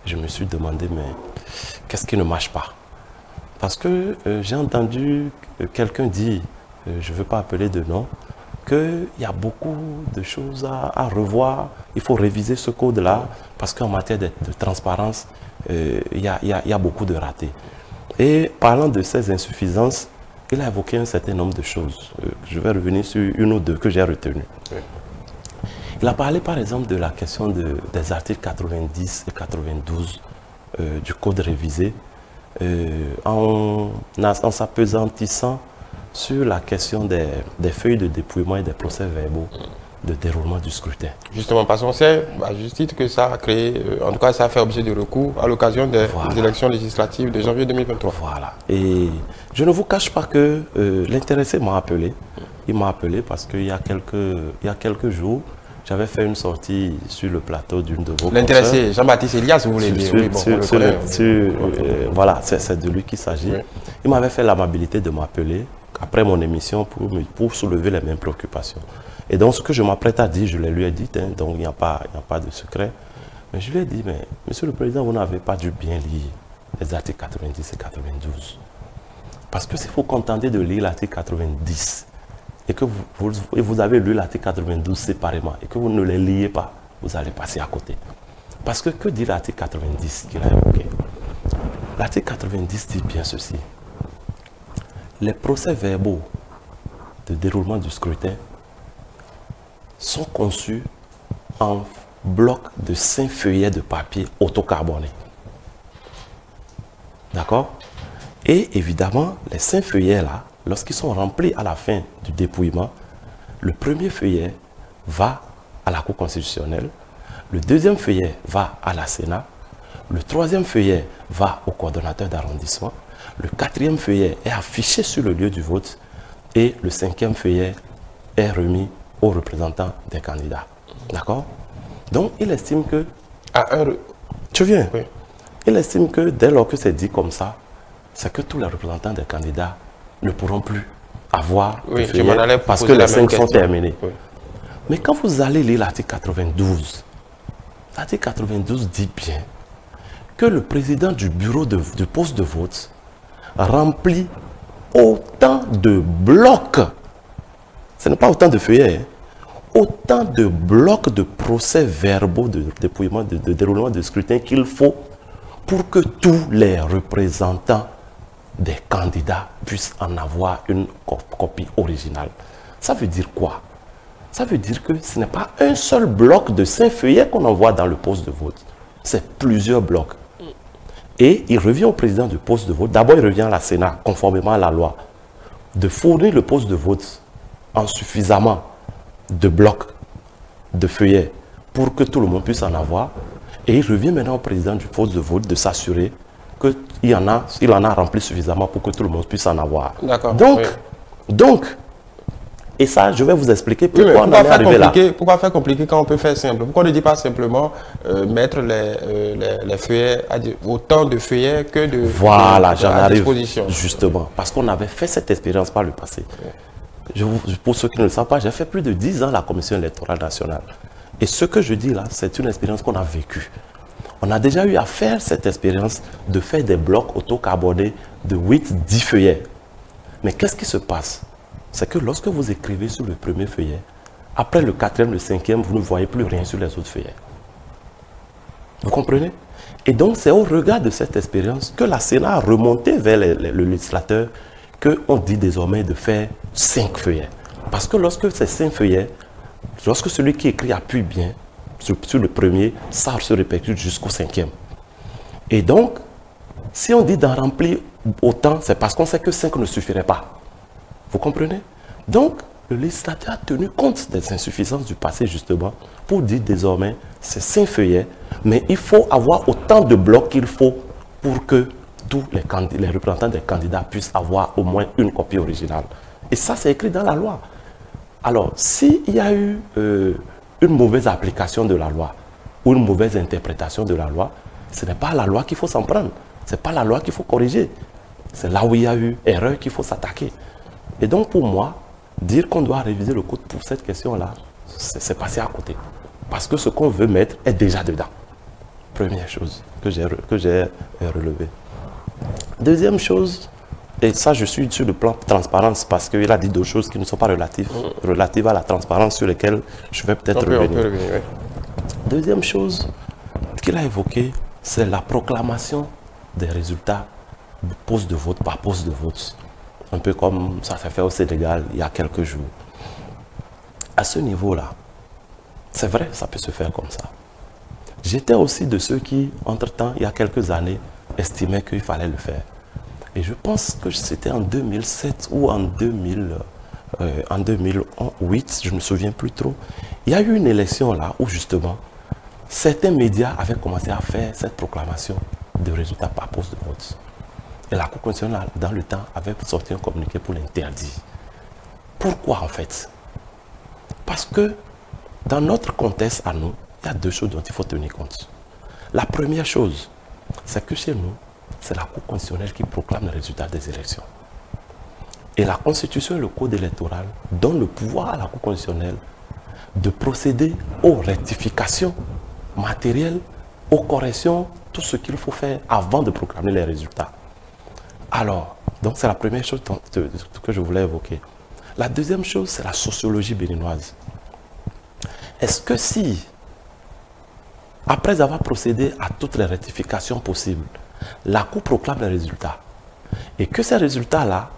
Je me suis demandé, mais qu'est-ce qui ne marche pas? Parce que j'ai entendu quelqu'un dire, je ne veux pas appeler de nom, qu'il y a beaucoup de choses à revoir, il faut réviser ce code-là, parce qu'en matière de transparence, il y a beaucoup de ratés. Et parlant de ces insuffisances, il a évoqué un certain nombre de choses. Je vais revenir sur une ou deux que j'ai retenues. Il a parlé par exemple de la question des articles 90 et 92 du code révisé, en s'apesantissant sur la question des feuilles de dépouillement et des procès-verbaux de déroulement du scrutin. Justement, parce qu'on sait, à juste titre, que ça a créé, en tout cas, ça a fait objet de recours à l'occasion des élections législatives de janvier 2023. Voilà. Et je ne vous cache pas que l'intéressé m'a appelé. Il m'a appelé parce qu'il y a quelques jours, j'avais fait une sortie sur le plateau d'une de vos L'intéressé, Jean-Baptiste Elias, vous voulez dire. Oui, bon, voilà, c'est de lui qu'il s'agit. Oui. Il m'avait fait l'amabilité de m'appeler après mon émission pour soulever les mêmes préoccupations. Et donc, ce que je m'apprête à dire, je lui ai dit, hein, donc il n'y a pas de secret. Mais je lui ai dit, mais Monsieur le Président, vous n'avez pas dû bien lire les articles 90 et 92. Parce que si vous contentez de lire l'article 90 et que vous avez lu l'article 92 séparément et que vous ne les liez pas, vous allez passer à côté. Parce que dit l'article 90 qu'il a évoqué? L'article 90 dit bien ceci. Les procès-verbaux de déroulement du scrutin sont conçus en bloc de 5 feuillets de papier autocarboné. D'accord? Et évidemment, les 5 feuillets-là, lorsqu'ils sont remplis à la fin du dépouillement, le premier feuillet va à la Cour constitutionnelle, le deuxième feuillet va à la Sénat, le troisième feuillet va au coordonnateur d'arrondissement, le quatrième feuillet est affiché sur le lieu du vote et le cinquième feuillet est remis aux représentants des candidats. D'accord? Donc, il estime que... Tu viens? Oui. Il estime que dès lors que c'est dit comme ça, c'est que tous les représentants des candidats ne pourront plus avoir de feuillet parce que les 5 sont terminés. Oui. Mais quand vous allez lire l'article 92, l'article 92 dit bien que le président du bureau de poste de vote remplit autant de blocs, ce n'est pas autant de feuillets, hein, autant de blocs de procès-verbaux de dépouillement, de déroulement de scrutin qu'il faut pour que tous les représentants des candidats puissent en avoir une copie originale. Ça veut dire quoi? Ça veut dire que ce n'est pas un seul bloc de 5 feuillets qu'on envoie dans le poste de vote. C'est plusieurs blocs. Et il revient au président du poste de vote. D'abord, il revient à la Sénat, conformément à la loi, de fournir le poste de vote en suffisamment de blocs de feuillets pour que tout le monde puisse en avoir. Et il revient maintenant au président du poste de vote de s'assurer qu'il en a rempli suffisamment pour que tout le monde puisse en avoir. D'accord. Donc, et ça, je vais vous expliquer pourquoi on en est arrivé là. Pourquoi faire compliqué quand on peut faire simple? Pourquoi on ne dit pas simplement mettre les feuillets, autant de feuillets que de voilà, j'en arrive justement. Parce qu'on avait fait cette expérience par le passé. Pour ceux qui ne le savent pas, j'ai fait plus de 10 ans à la Commission électorale nationale. Et ce que je dis là, c'est une expérience qu'on a vécue. On a déjà eu à faire cette expérience de faire des blocs autocarbonés de 8-10 feuillets. Mais qu'est-ce qui se passe? C'est que lorsque vous écrivez sur le premier feuillet, après le quatrième, le cinquième, vous ne voyez plus rien sur les autres feuillets. Vous comprenez? Et donc, c'est au regard de cette expérience que la Sénat a remonté vers le législateur qu'on dit désormais de faire 5 feuillets. Parce que lorsque ces 5 feuillets, lorsque celui qui écrit appuie bien sur le premier, ça se répercute jusqu'au cinquième. Et donc, si on dit d'en remplir autant, c'est parce qu'on sait que 5 ne suffirait pas. Vous comprenez? Donc, le législateur a tenu compte des insuffisances du passé, justement, pour dire désormais, c'est 5 feuillets, mais il faut avoir autant de blocs qu'il faut pour que tous les représentants des candidats puissent avoir au moins une copie originale. Et ça, c'est écrit dans la loi. Alors, s'il y a eu une mauvaise application de la loi ou une mauvaise interprétation de la loi, ce n'est pas à la loi qu'il faut s'en prendre. Ce n'est pas la loi qu'il faut corriger. C'est là où il y a eu erreur qu'il faut s'attaquer. Et donc, pour moi, dire qu'on doit réviser le code pour cette question-là, c'est passer à côté. Parce que ce qu'on veut mettre est déjà dedans. Première chose que j'ai relevée. Deuxième chose, et ça je suis sur le plan transparence parce qu'il a dit d'autres choses qui ne sont pas relatives à la transparence sur lesquelles je vais peut-être revenir. Deuxième chose qu'il a évoquée, c'est la proclamation des résultats poste de vote par poste de vote. Un peu comme ça s'est fait au Sénégal il y a quelques jours. À ce niveau-là, c'est vrai, ça peut se faire comme ça. J'étais aussi de ceux qui, entre-temps, il y a quelques années, estimaient qu'il fallait le faire. Et je pense que c'était en 2007 ou en en 2008, je ne me souviens plus trop, il y a eu une élection là où justement, certains médias avaient commencé à faire cette proclamation de résultats par poste de vote. Et la Cour constitutionnelle, dans le temps, avait sorti un communiqué pour l'interdire. Pourquoi en fait? Parce que dans notre contexte à nous, il y a deux choses dont il faut tenir compte. La première chose, c'est que chez nous, c'est la Cour constitutionnelle qui proclame les résultats des élections. Et la Constitution et le Code électoral donnent le pouvoir à la Cour constitutionnelle de procéder aux rectifications matérielles, aux corrections, tout ce qu'il faut faire avant de proclamer les résultats. Alors, donc c'est la première chose que je voulais évoquer. La deuxième chose, c'est la sociologie béninoise. Est-ce que si, après avoir procédé à toutes les rectifications possibles, la Cour proclame les résultats, et que ces résultats-là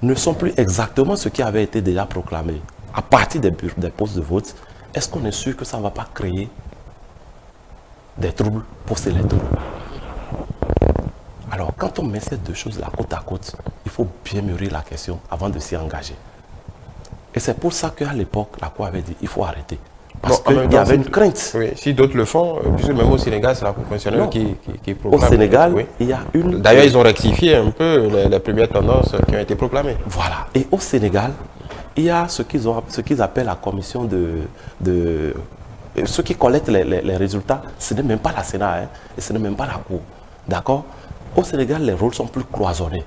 ne sont plus exactement ce qui avait été déjà proclamé à partir des postes de vote, est-ce qu'on est sûr que ça ne va pas créer des troubles post-électoraux? Alors, quand on met ces deux choses-là côte à côte, il faut bien mûrir la question avant de s'y engager. Et c'est pour ça qu'à l'époque, la Cour avait dit qu'il faut arrêter. Parce qu'il y avait une crainte. Oui, si d'autres le font, puisque même au Sénégal, c'est la Cour constitutionnelle qui proclame. Au Sénégal, oui, il y a une... D'ailleurs, ils ont rectifié un peu les premières tendances qui ont été proclamées. Voilà. Et au Sénégal, il y a ce qu'ils appellent la commission de ceux qui collectent les résultats. Ce n'est même pas la Sénat, hein, et ce n'est même pas la Cour. D'accord? Au Sénégal, les rôles sont plus cloisonnés.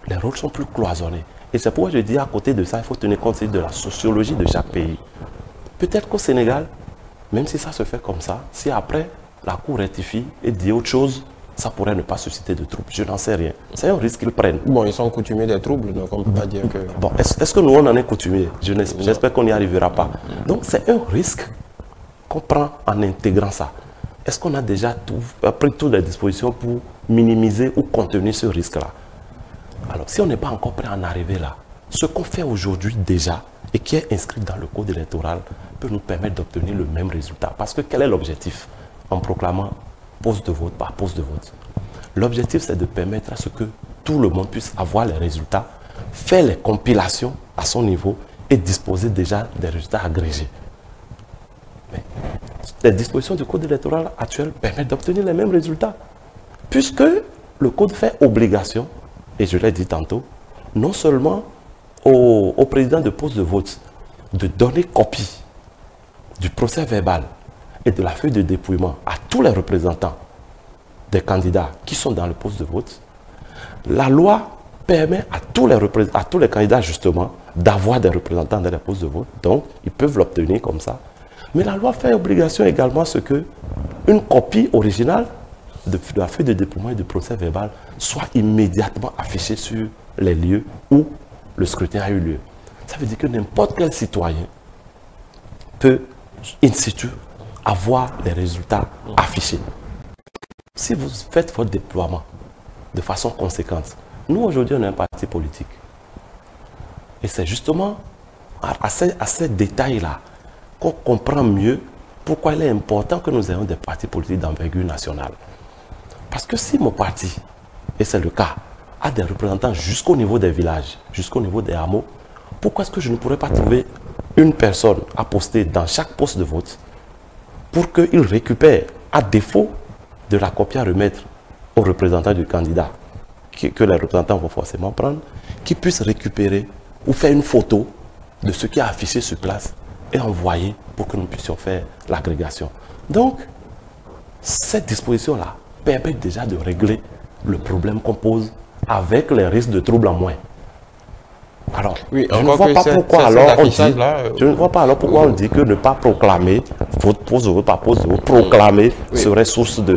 Les rôles sont plus cloisonnés. Et c'est pourquoi je dis à côté de ça, il faut tenir compte de la sociologie de chaque pays. Peut-être qu'au Sénégal, même si ça se fait comme ça, si après la Cour rectifie et dit autre chose, ça pourrait ne pas susciter de troubles. Je n'en sais rien. C'est un risque qu'ils prennent. Bon, ils sont coutumiers des troubles, donc on ne peut pas dire que... Bon, est-ce que nous, on en est coutumiers? J'espère qu'on n'y arrivera pas. Donc, c'est un risque qu'on prend en intégrant ça. Est-ce qu'on a déjà pris toutes les dispositions pour minimiser ou contenir ce risque-là? Alors, si on n'est pas encore prêt à en arriver là, ce qu'on fait aujourd'hui déjà et qui est inscrit dans le code électoral peut nous permettre d'obtenir le même résultat. Parce que quel est l'objectif en proclamant poste de vote par poste de vote? L'objectif, c'est de permettre à ce que tout le monde puisse avoir les résultats, faire les compilations à son niveau et disposer déjà des résultats agrégés. Mais les dispositions du code électoral actuel permettent d'obtenir les mêmes résultats. Puisque le code fait obligation, et je l'ai dit tantôt, non seulement au président de poste de vote de donner copie du procès verbal et de la feuille de dépouillement à tous les représentants des candidats qui sont dans le poste de vote, la loi permet à tous les candidats justement d'avoir des représentants dans les postes de vote, donc ils peuvent l'obtenir comme ça. Mais la loi fait obligation également à ce que une copie originale de la feuille de dépouillement et du procès verbal soit immédiatement affichée sur les lieux où le scrutin a eu lieu. Ça veut dire que n'importe quel citoyen peut, in situ, avoir les résultats affichés. Si vous faites votre déploiement de façon conséquente, nous aujourd'hui on est un parti politique. Et c'est justement à ces détails-là qu'on comprend mieux pourquoi il est important que nous ayons des partis politiques d'envergure nationale. Parce que si mon parti, et c'est le cas, a des représentants jusqu'au niveau des villages, jusqu'au niveau des hameaux, pourquoi est-ce que je ne pourrais pas trouver une personne à poster dans chaque poste de vote pour qu'il récupère, à défaut de la copie à remettre aux représentants du candidat, que les représentants vont forcément prendre, qu'ils puissent récupérer ou faire une photo de ce qui est affiché sur place et envoyer pour que nous puissions faire l'agrégation. Donc, cette disposition-là permet déjà de régler le problème qu'on pose avec les risques de troubles en moins. Alors, oui, je ne vois pas pourquoi alors on dit, je ne vois pas alors pourquoi on dit que ne pas proclamer, pose de vote par pose de vote, proclamer serait source de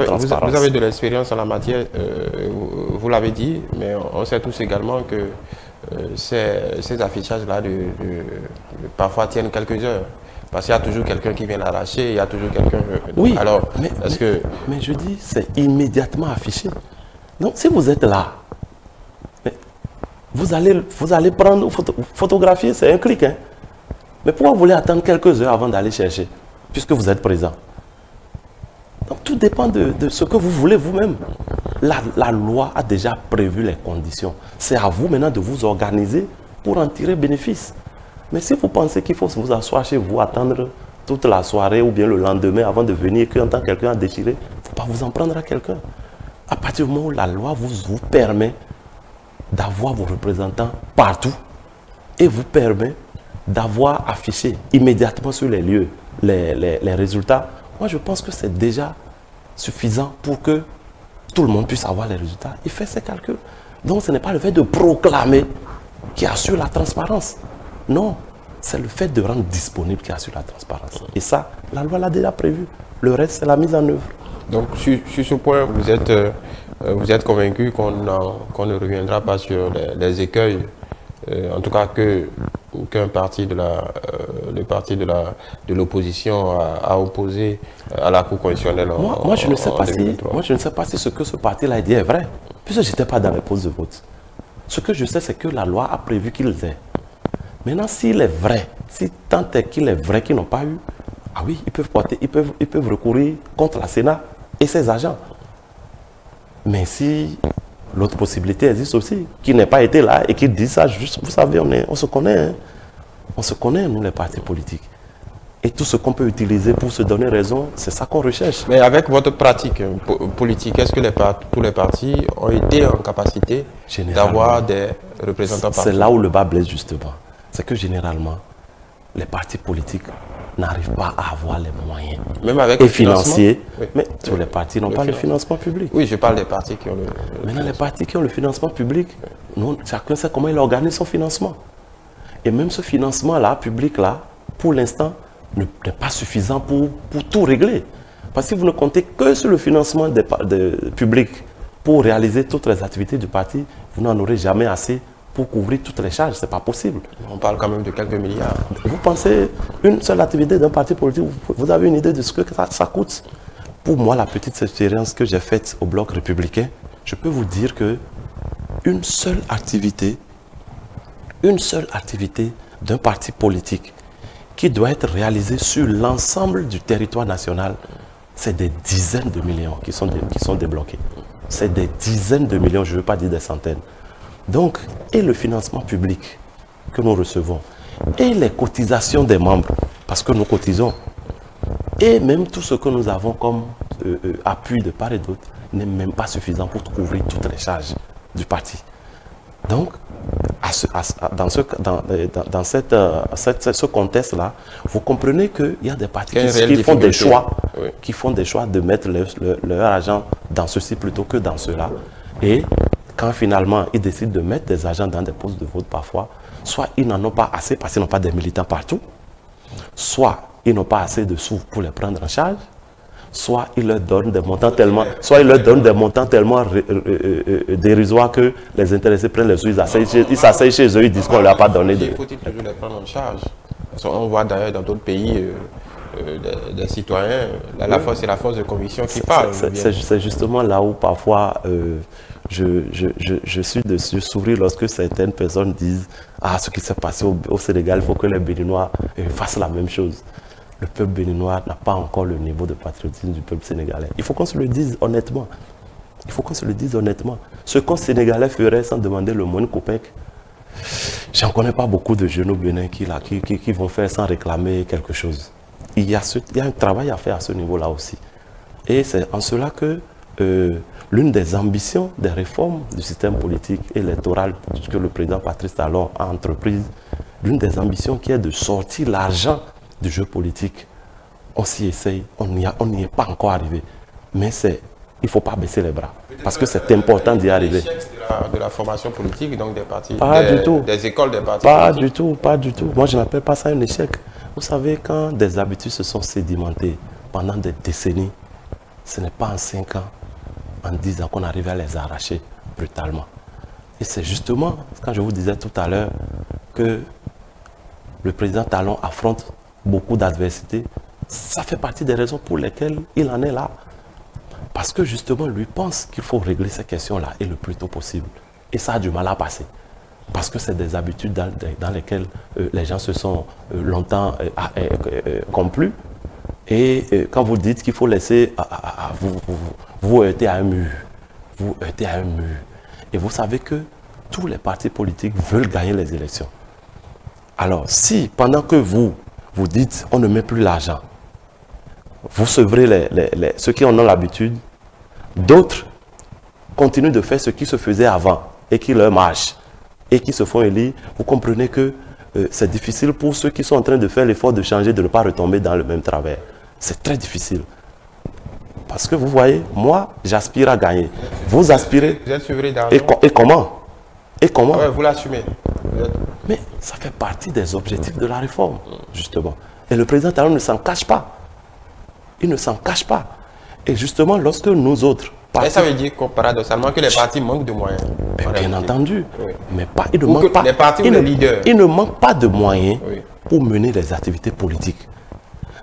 transparence. Vous avez de l'expérience en la matière, vous l'avez dit, mais on sait tous également que ces affichages-là parfois tiennent quelques heures. Parce qu'il y a toujours quelqu'un qui vient l'arracher, il y a toujours quelqu'un... Oui, alors, mais je dis, c'est immédiatement affiché. Donc, si vous êtes là, vous allez prendre, photographier, c'est un clic. Hein? Mais pourquoi vous voulez attendre quelques heures avant d'aller chercher, puisque vous êtes présent? Donc, tout dépend de ce que vous voulez vous-même. la loi a déjà prévu les conditions. C'est à vous maintenant de vous organiser pour en tirer bénéfice. Mais si vous pensez qu'il faut vous asseoir chez vous, attendre toute la soirée ou bien le lendemain avant de venir, que quand quelqu'un a déchiré, il ne faut pas vous en prendre à quelqu'un. À partir du moment où la loi vous permet d'avoir vos représentants partout et vous permet d'avoir affiché immédiatement sur les lieux les résultats, moi je pense que c'est déjà suffisant pour que tout le monde puisse avoir les résultats. Il fait ses calculs. Donc ce n'est pas le fait de proclamer qui assure la transparence. Non, c'est le fait de rendre disponible qui assure la transparence. Et ça, la loi l'a déjà prévu. Le reste, c'est la mise en œuvre. Donc sur ce point, vous êtes convaincu qu'on ne reviendra pas sur les écueils, en tout cas qu'un parti le parti de l'opposition a opposé à la Cour constitutionnelle moi, je ne sais pas si ce que ce parti-là a dit est vrai, puisque je n'étais pas dans les postes de vote. Ce que je sais, c'est que la loi a prévu qu'ils aient. Maintenant, s'il est vrai, si tant est qu'il est vrai qu'ils n'ont pas eu, ah oui, ils peuvent recourir contre la Sénat et ses agents. Mais si l'autre possibilité existe aussi, qui n'ait pas été là et qui dit ça, juste, vous savez, on se connaît. Hein? On se connaît, nous, les partis politiques. Et tout ce qu'on peut utiliser pour se donner raison, c'est ça qu'on recherche. Mais avec votre pratique politique, est-ce que tous les partis ont été en capacité d'avoir des représentants partout? C'est là où le bas blesse justement. C'est que généralement, les partis politiques n'arrivent pas à avoir les moyens même avec et le financiers. Oui. Mais tous les partis n'ont pas le financement public. Oui, je parle des partis qui ont le Maintenant, les partis qui ont le financement public, chacun sait comment il organise son financement. Et même ce financement-là, public-là, pour l'instant, n'est pas suffisant pour tout régler. Parce que si vous ne comptez que sur le financement public pour réaliser toutes les activités du parti, vous n'en aurez jamais assez pour couvrir toutes les charges. Ce n'est pas possible. On parle quand même de quelques milliards. Vous pensez, une seule activité d'un parti politique, vous avez une idée de ce que ça coûte? Pour moi, la petite expérience que j'ai faite au Bloc républicain, je peux vous dire que une seule activité d'un parti politique qui doit être réalisée sur l'ensemble du territoire national, c'est des dizaines de millions qui sont débloqués. C'est des dizaines de millions, je ne veux pas dire des centaines. Donc, et le financement public que nous recevons, et les cotisations des membres, parce que nous cotisons, et même tout ce que nous avons comme appui de part et d'autre, n'est même pas suffisant pour couvrir toutes les charges du parti. Donc, dans ce contexte-là, vous comprenez qu'il y a des partis qui font des choix, oui, qui font des choix de mettre leur argent dans ceci plutôt que dans cela. Et quand finalement ils décident de mettre des agents dans des postes de vote parfois, soit ils n'en ont pas assez parce qu'ils n'ont pas des militants partout, soit ils n'ont pas assez de sous pour les prendre en charge, soit ils leur donnent des montants tellement, dérisoires que les intéressés prennent les sous, ils s'asseyent chez eux, ils disent qu'on ne leur a pas donné de... Faut-il toujours les prendre en charge? On voit d'ailleurs dans d'autres pays des citoyens, c'est la force de conviction qui parle. C'est justement là où parfois je suis de sourire lorsque certaines personnes disent « Ah, ce qui s'est passé au Sénégal, il faut que les Béninois fassent la même chose ». Le peuple béninois n'a pas encore le niveau de patriotisme du peuple sénégalais. Il faut qu'on se le dise honnêtement. Il faut qu'on se le dise honnêtement. Ce qu'un Sénégalais ferait sans demander le moindre copec, je n'en connais pas beaucoup de jeunes au Bénin qui vont faire sans réclamer quelque chose. Il y a un travail à faire à ce niveau-là aussi. Et c'est en cela que l'une des ambitions des réformes du système politique électoral que le président Patrice Talon a entreprise, l'une des ambitions qui est de sortir l'argent du jeu politique, on s'y essaye, on n'y est pas encore arrivé. Mais il ne faut pas baisser les bras, parce que c'est important d'y arriver. De la formation politique, donc des partis, des écoles des partis politiques. Pas du tout. Moi, je n'appelle pas ça un échec. Vous savez, quand des habitudes se sont sédimentées pendant des décennies, ce n'est pas en 5 ans, en 10 ans qu'on arrive à les arracher brutalement. Et c'est justement, quand je vous disais tout à l'heure, que le président Talon affronte beaucoup d'adversités, ça fait partie des raisons pour lesquelles il en est là. Parce que justement, lui pense qu'il faut régler ces questions-là et le plus tôt possible. Et ça a du mal à passer. Parce que c'est des habitudes dans lesquelles les gens se sont longtemps complus. Et quand vous dites qu'il faut laisser vous heurter à un mur, vous heurtez à un mur. Et vous savez que tous les partis politiques veulent gagner les élections. Alors, si pendant que vous dites on ne met plus l'argent, vous sevrez ceux qui en ont l'habitude, d'autres continuent de faire ce qui se faisait avant et qui leur marche et qui se font élire, vous comprenez que c'est difficile pour ceux qui sont en train de faire l'effort de changer, de ne pas retomber dans le même travers. C'est très difficile. Parce que vous voyez, moi, j'aspire à gagner. Vous aspirez. Vous êtes sevré d'argent. Et comment? Et comment? Ouais, vous l'assumez. Mais ça fait partie des objectifs de la réforme, justement. Et le président Talon ne s'en cache pas. Il ne s'en cache pas. Et justement, lorsque nous autres... Et ça veut dire paradoxalement que les partis manquent de moyens. Bien entendu. Oui. Mais il ne manque pas... Les partis ou les leaders. Il ne manque pas de moyens oui. pour mener les activités politiques.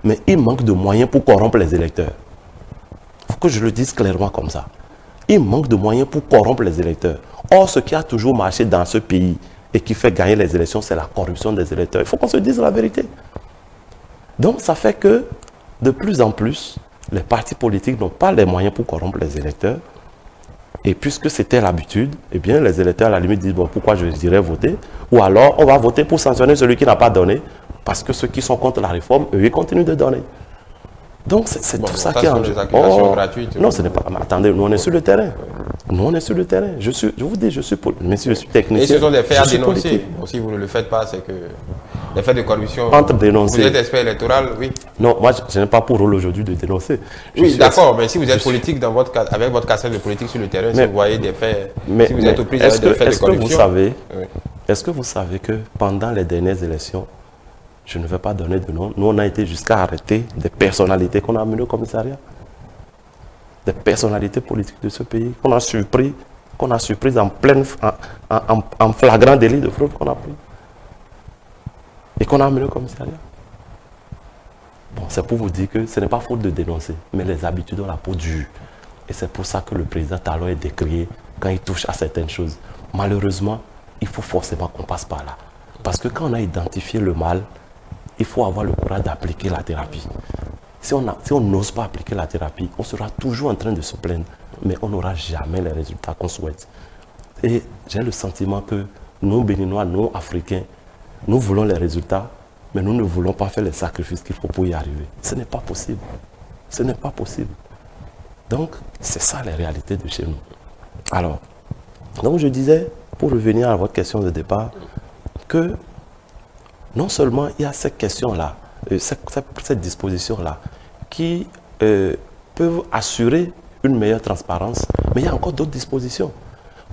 Mais il manque de moyens pour corrompre les électeurs. Il faut que je le dise clairement comme ça. Il manque de moyens pour corrompre les électeurs. Or, ce qui a toujours marché dans ce pays et qui fait gagner les élections, c'est la corruption des électeurs. Il faut qu'on se dise la vérité. Donc, ça fait que, de plus en plus, les partis politiques n'ont pas les moyens pour corrompre les électeurs. Et puisque c'était l'habitude, eh bien, les électeurs, à la limite, disent, bon, pourquoi je dirais voter? Ou alors, on va voter pour sanctionner celui qui n'a pas donné, parce que ceux qui sont contre la réforme, eux, ils continuent de donner. Donc, c'est tout ça qui est en jeu. Gratuites. Non, ce n'est pas... Attendez, nous, on est sur le terrain. Nous, on est sur le terrain. Je vous dis, je suis technicien. Et ce sont des faits à dénoncer. Si vous ne le faites pas, c'est que les faits de corruption... Entre dénoncer... Vous êtes expert électoral, oui. Non, moi, je n'ai pas pour rôle aujourd'hui de dénoncer. Oui, d'accord, mais si vous êtes politique avec votre casquette de politique sur le terrain, si vous voyez des faits, si vous êtes aux prises avec des faits de corruption... Est-ce que vous savez que pendant les dernières élections, je ne vais pas donner de nom, nous on a été jusqu'à arrêter des personnalités qu'on a amenées au commissariat. Des personnalités politiques de ce pays qu'on a surpris en flagrant délit de fraude qu'on a pris. Et qu'on a amené au commissariat. Bon, c'est pour vous dire que ce n'est pas faute de dénoncer, mais les habitudes ont la peau dure. Et c'est pour ça que le président Talon est décrié quand il touche à certaines choses. Malheureusement, il faut forcément qu'on passe par là. Parce que quand on a identifié le mal, il faut avoir le courage d'appliquer la thérapie. Si on n'ose pas appliquer la thérapie, on sera toujours en train de se plaindre, mais on n'aura jamais les résultats qu'on souhaite. Et j'ai le sentiment que nous, Béninois, nous, Africains, nous voulons les résultats, mais nous ne voulons pas faire les sacrifices qu'il faut pour y arriver. Ce n'est pas possible. Ce n'est pas possible. Donc, c'est ça les réalités de chez nous. Alors, donc je disais, pour revenir à votre question de départ, que non seulement il y a cette question-là, cette disposition-là, qui peuvent assurer une meilleure transparence, mais il y a encore d'autres dispositions.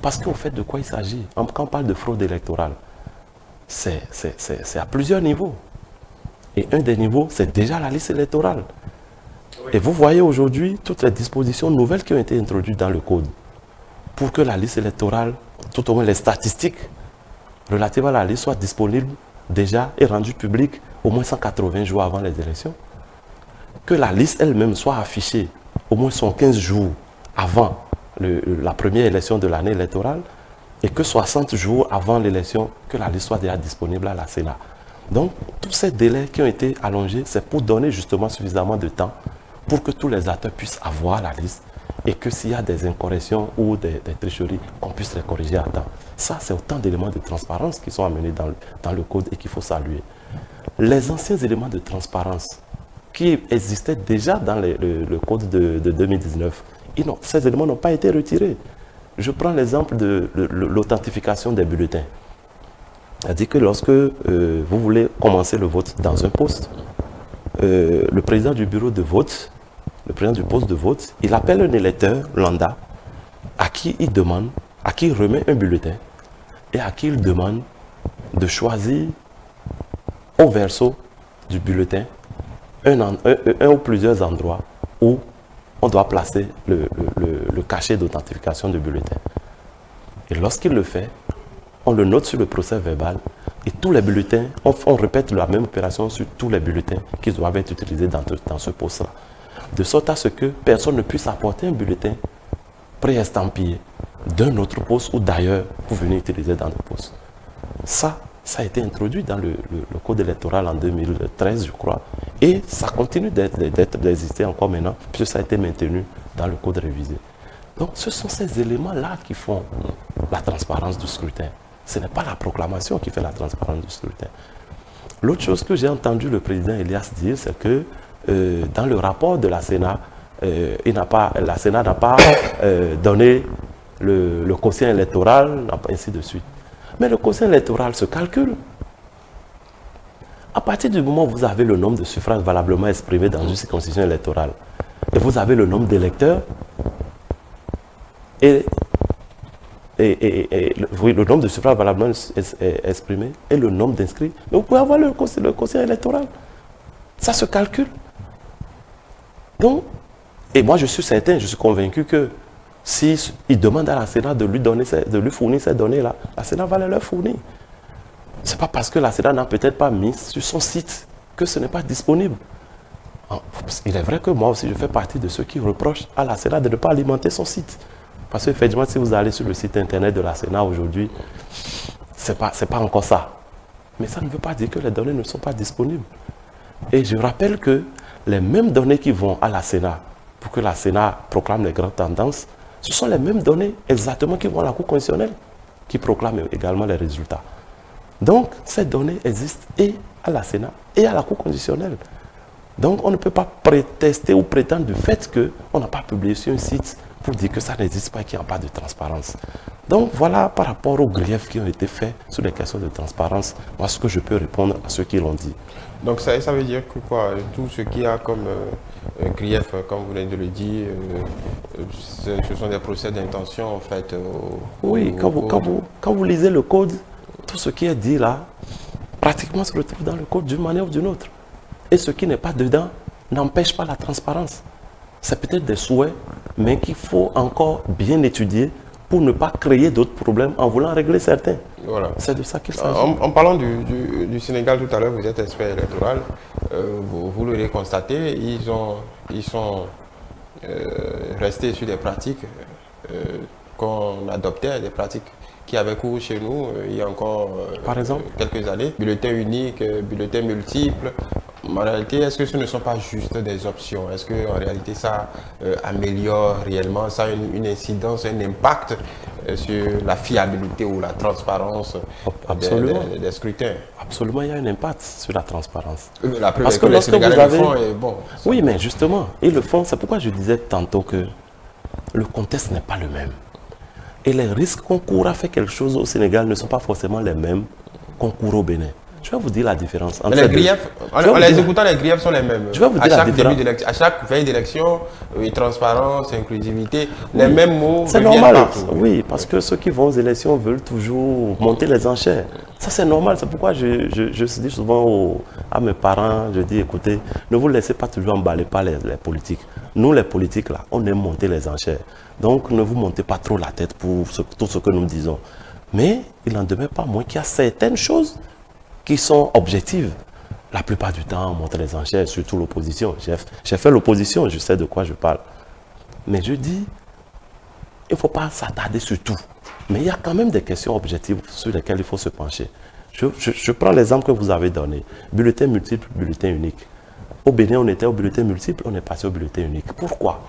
Parce qu'au fait, de quoi il s'agit? Quand on parle de fraude électorale, c'est à plusieurs niveaux. Et un des niveaux, c'est déjà la liste électorale. Et vous voyez aujourd'hui toutes les dispositions nouvelles qui ont été introduites dans le code pour que la liste électorale, tout au moins les statistiques relatives à la liste soient disponibles déjà et rendues publiques au moins 180 jours avant les élections. Que la liste elle-même soit affichée au moins 115 jours avant la première élection de l'année électorale et que 60 jours avant l'élection, que la liste soit déjà disponible à la Sénat. Donc, tous ces délais qui ont été allongés, c'est pour donner justement suffisamment de temps pour que tous les acteurs puissent avoir la liste et que s'il y a des incorrections ou des tricheries, qu'on puisse les corriger à temps. Ça, c'est autant d'éléments de transparence qui sont amenés dans le code et qu'il faut saluer. Les anciens éléments de transparence qui existaient déjà dans le code de 2019, ces éléments n'ont pas été retirés. Je prends l'exemple de l'authentification des bulletins. C'est-à-dire que lorsque vous voulez commencer le vote dans un poste, le président du bureau de vote, le président du poste de vote, il appelle un électeur lambda à qui il demande, à qui il remet un bulletin et à qui il demande de choisir au verso du bulletin un ou plusieurs endroits où on doit placer le cachet d'authentification du bulletin. Et lorsqu'il le fait, on le note sur le procès verbal et tous les bulletins, on répète la même opération sur tous les bulletins qui doivent être utilisés dans ce poste-là. De sorte à ce que personne ne puisse apporter un bulletin préestampillé d'un autre poste ou d'ailleurs pour venir utiliser dans le poste. Ça a été introduit dans le code électoral en 2013, je crois, et ça continue d'exister encore maintenant, puisque ça a été maintenu dans le code révisé. Donc ce sont ces éléments-là qui font la transparence du scrutin. Ce n'est pas la proclamation qui fait la transparence du scrutin. L'autre chose que j'ai entendu le président Elias dire, c'est que dans le rapport de la Sénat, la Sénat n'a pas donné le quotient électoral, ainsi de suite. Mais le quotient électoral se calcule. À partir du moment où vous avez le nombre de suffrages valablement exprimés dans une circonscription électorale, et vous avez le nombre d'électeurs, et le nombre de suffrages valablement exprimés, et le nombre d'inscrits, vous pouvez avoir le quotient électoral. Ça se calcule. Donc, et moi je suis certain, je suis convaincu que si il demande à la Sénat de lui fournir ces données-là, la Sénat va les leur fournir. Ce n'est pas parce que la Sénat n'a peut-être pas mis sur son site que ce n'est pas disponible. Il est vrai que moi aussi, je fais partie de ceux qui reprochent à la Sénat de ne pas alimenter son site. Parce qu'effectivement, si vous allez sur le site internet de la Sénat aujourd'hui, ce n'est pas encore ça. Mais ça ne veut pas dire que les données ne sont pas disponibles. Et je rappelle que les mêmes données qui vont à la Sénat, pour que la Sénat proclame les grandes tendances, ce sont les mêmes données exactement qui vont à la Cour constitutionnelle, qui proclament également les résultats. Donc, ces données existent et à la Sénat et à la Cour constitutionnelle. Donc, on ne peut pas prétester ou prétendre du fait qu'on n'a pas publié sur un site pour dire que ça n'existe pas et qu'il n'y a pas de transparence. Donc, voilà par rapport aux griefs qui ont été faits sur les questions de transparence, moi, ce que je peux répondre à ceux qui l'ont dit. Donc, ça veut dire que quoi, tout ce qu'il y a comme grief, comme vous venez de le dire, ce sont des procès d'intention en fait. Oui, quand vous lisez le code, tout ce qui est dit là, pratiquement se retrouve dans le code d'une manière ou d'une autre. Et ce qui n'est pas dedans n'empêche pas la transparence. C'est peut-être des souhaits, mais qu'il faut encore bien étudier pour ne pas créer d'autres problèmes en voulant régler certains. Voilà. C'est de ça qu'il s'agit. En parlant du Sénégal tout à l'heure, vous êtes expert électoral, vous l'aurez constaté, ils sont restés sur des pratiques qu'on adoptait, des pratiques qui avaient cours chez nous il y a encore par exemple, quelques années. Bulletin unique, bulletin multiple. En réalité, est-ce que ce ne sont pas juste des options? Est-ce qu'en réalité, ça améliore réellement, ça a une incidence, un impact sur la fiabilité ou la transparence des scrutins? Absolument, il y a un impact sur la transparence. Parce que les Sénégalais le font et bon. Oui, mais justement, ils le font. C'est pourquoi je disais tantôt que le contexte n'est pas le même. Et les risques qu'on court à faire quelque chose au Sénégal ne sont pas forcément les mêmes qu'on court au Bénin. Je vais vous dire la différence. Mais les griefs, en les écoutant, les griefs sont les mêmes. Je vais vous dire la différence. À chaque veille d'élection, transparence, inclusivité, les mêmes mots. C'est normal. Oui, parce que ceux qui vont aux élections veulent toujours monter les enchères. Ça, c'est normal. C'est pourquoi je dis souvent à mes parents, je dis, écoutez, ne vous laissez pas toujours emballer par les politiques. Nous, les politiques, là, on aime monter les enchères. Donc, ne vous montez pas trop la tête pour tout ce que nous disons. Mais il n'en demeure pas moins qu'il y a certaines choses qui sont objectives. La plupart du temps, on monte les enchères, surtout l'opposition. J'ai fait l'opposition, je sais de quoi je parle. Mais je dis, il ne faut pas s'attarder sur tout. Mais il y a quand même des questions objectives sur lesquelles il faut se pencher. Je prends l'exemple que vous avez donné. Bulletin multiple, bulletin unique. Au Bénin, on était au bulletin multiple, on est passé au bulletin unique. Pourquoi?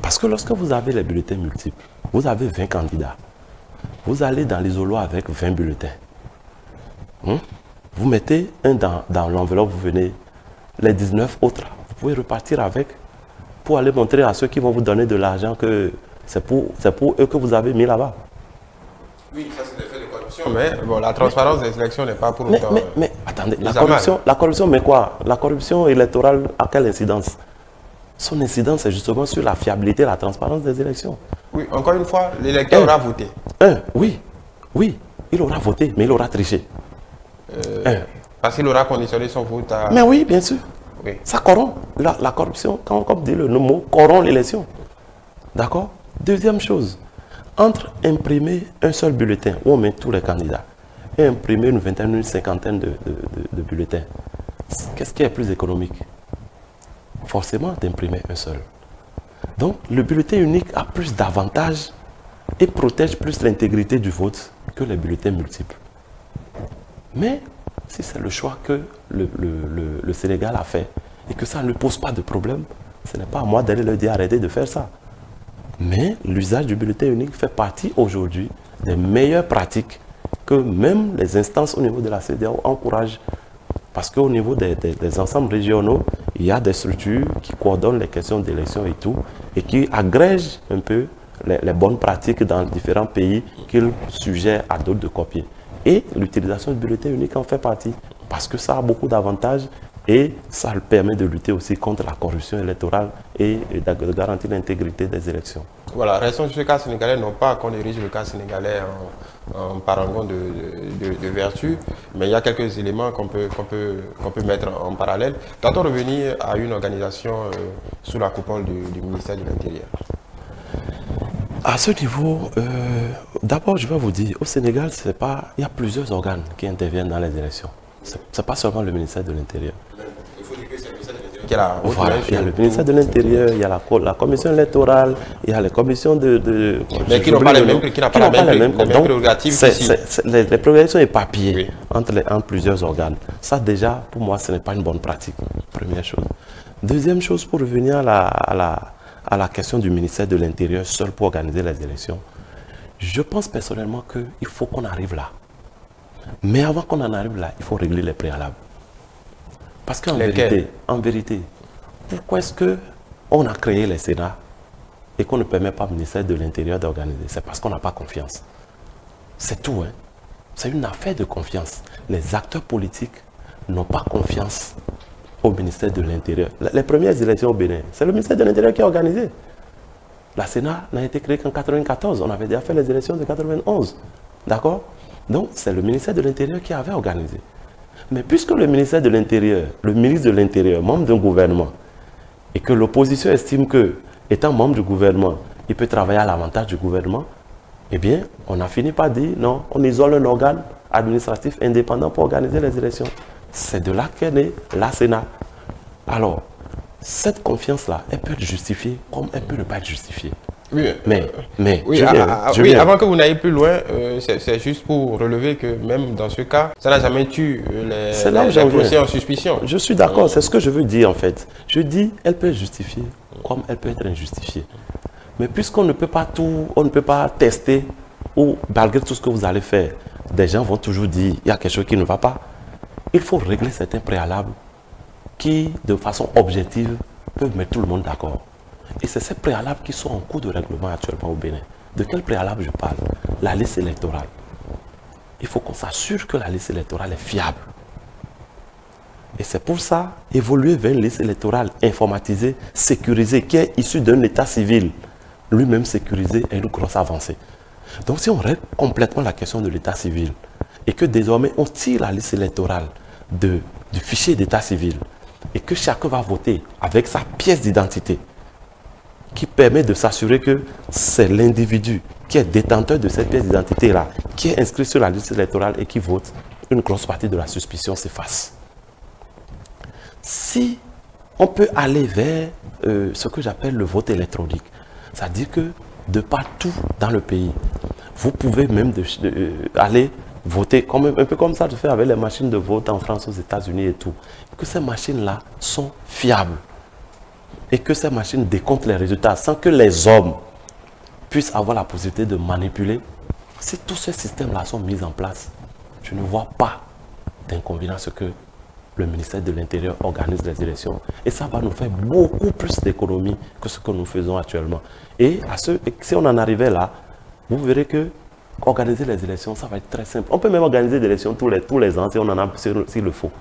Parce que lorsque vous avez les bulletins multiples, vous avez 20 candidats. Vous allez dans l'isoloir avec 20 bulletins. Vous mettez un dans l'enveloppe, vous venez, les 19 autres, vous pouvez repartir avec pour aller montrer à ceux qui vont vous donner de l'argent que c'est pour eux que vous avez mis là-bas. Oui, ça c'est l'effet de corruption, mais bon, la transparence des élections n'est pas pour autant... Mais attendez, la corruption, mais quoi? La corruption électorale a quelle incidence? Son incidence est justement sur la fiabilité et la transparence des élections. Oui, encore une fois, l'électeur aura voté. Oui, il aura voté, mais il aura triché. Parce qu'il aura conditionné son vote à... Mais oui, bien sûr. Oui. Ça corrompt. La corruption, comme dit le mot, corrompt l'élection. D'accord? Deuxième chose, entre imprimer un seul bulletin, où on met tous les candidats, et imprimer une vingtaine, une cinquantaine de bulletins, qu'est-ce qui est plus économique? Forcément d'imprimer un seul. Donc, le bulletin unique a plus d'avantages et protège plus l'intégrité du vote que les bulletins multiples. Mais si c'est le choix que le Sénégal a fait et que ça ne pose pas de problème, ce n'est pas à moi d'aller leur dire arrêtez de faire ça. Mais l'usage du bulletin unique fait partie aujourd'hui des meilleures pratiques que même les instances au niveau de la CEDEAO encouragent. Parce qu'au niveau des ensembles régionaux, il y a des structures qui coordonnent les questions d'élection et tout, et qui agrègent un peu les bonnes pratiques dans différents pays qu'ils suggèrent à d'autres de copier. Et l'utilisation du bulletin unique en fait partie, parce que ça a beaucoup d'avantages et ça permet de lutter aussi contre la corruption électorale et de garantir l'intégrité des élections. Voilà, restons sur ce cas sénégalais, non pas qu'on dirige le cas sénégalais en parangon de vertu, mais il y a quelques éléments qu'on peut mettre en parallèle. Tentons revenir à une organisation sous la coupole du ministère de l'Intérieur. À ce niveau, d'abord je vais vous dire, au Sénégal, il y a plusieurs organes qui interviennent dans les élections. Ce n'est pas seulement le ministère de l'Intérieur. Il faut dire que c'est le ministère de l'Intérieur qui a la haute voilà, main il y a sur le ministère de l'Intérieur, il y a la commission électorale, il y a les commissions mais qui n'ont pas les mêmes prérogatives qu'ici. Les prérogatives sont éparpillées Oui. entre plusieurs organes. Ça déjà, pour moi, ce n'est pas une bonne pratique, première chose. Deuxième chose, pour revenir à la question du ministère de l'Intérieur seul pour organiser les élections, je pense personnellement qu'il faut qu'on arrive là. Mais avant qu'on en arrive là, il faut régler les préalables. Parce qu'en vérité, pourquoi est-ce qu'on a créé les Sénats et qu'on ne permet pas au ministère de l'Intérieur d'organiser? C'est parce qu'on n'a pas confiance. C'est tout, hein. C'est une affaire de confiance. Les acteurs politiques n'ont pas confiance au ministère de l'Intérieur. Les premières élections au Bénin, c'est le ministère de l'Intérieur qui a organisé. La Sénat n'a été créée qu'en 1994. On avait déjà fait les élections de 1991. D'accord? Donc, c'est le ministère de l'Intérieur qui avait organisé. Mais puisque le ministère de l'Intérieur, le ministre de l'Intérieur, membre d'un gouvernement, et que l'opposition estime que, étant membre du gouvernement, il peut travailler à l'avantage du gouvernement, eh bien, on a fini par dire non, on isole un organe administratif indépendant pour organiser les élections. C'est de là qu'est née la Sénat. Alors, cette confiance-là, elle peut être justifiée comme elle peut ne pas être justifiée. Oui, oui, je viens. Avant que vous n'ayez plus loin, c'est juste pour relever que même dans ce cas, ça n'a jamais tué les procès en suspicion. Je suis d'accord, c'est ce que je veux dire en fait. Je dis, elle peut être justifiée comme elle peut être injustifiée. Mais puisqu'on ne peut pas tout, on ne peut pas tester, ou malgré tout ce que vous allez faire, des gens vont toujours dire, il y a quelque chose qui ne va pas. Il faut régler certains préalables qui, de façon objective, peuvent mettre tout le monde d'accord. Et c'est ces préalables qui sont en cours de règlement actuellement au Bénin. De quel préalable je parle? La liste électorale. Il faut qu'on s'assure que la liste électorale est fiable. Et c'est pour ça, évoluer vers une liste électorale informatisée, sécurisée, qui est issue d'un état civil, lui-même sécurisé, est une grosse avancée. Donc si on règle complètement la question de l'état civil, et que désormais on tire la liste électorale du fichier d'état civil, et que chacun va voter avec sa pièce d'identité, qui permet de s'assurer que c'est l'individu qui est détenteur de cette pièce d'identité-là, qui est inscrit sur la liste électorale et qui vote, une grosse partie de la suspicion s'efface. Si on peut aller vers ce que j'appelle le vote électronique, c'est-à-dire que de partout dans le pays, vous pouvez même aller voter, un peu comme ça se fait avec les machines de vote en France, aux États-Unis et tout, que ces machines-là sont fiables. Et que ces machines décomptent les résultats sans que les hommes puissent avoir la possibilité de manipuler. Si tous ces systèmes-là sont mis en place, je ne vois pas d'inconvénient à ce que le ministère de l'Intérieur organise les élections. Et ça va nous faire beaucoup plus d'économies que ce que nous faisons actuellement. Et si on en arrivait là, vous verrez que organiser les élections, ça va être très simple. On peut même organiser des élections tous les ans si on en a s'il le faut.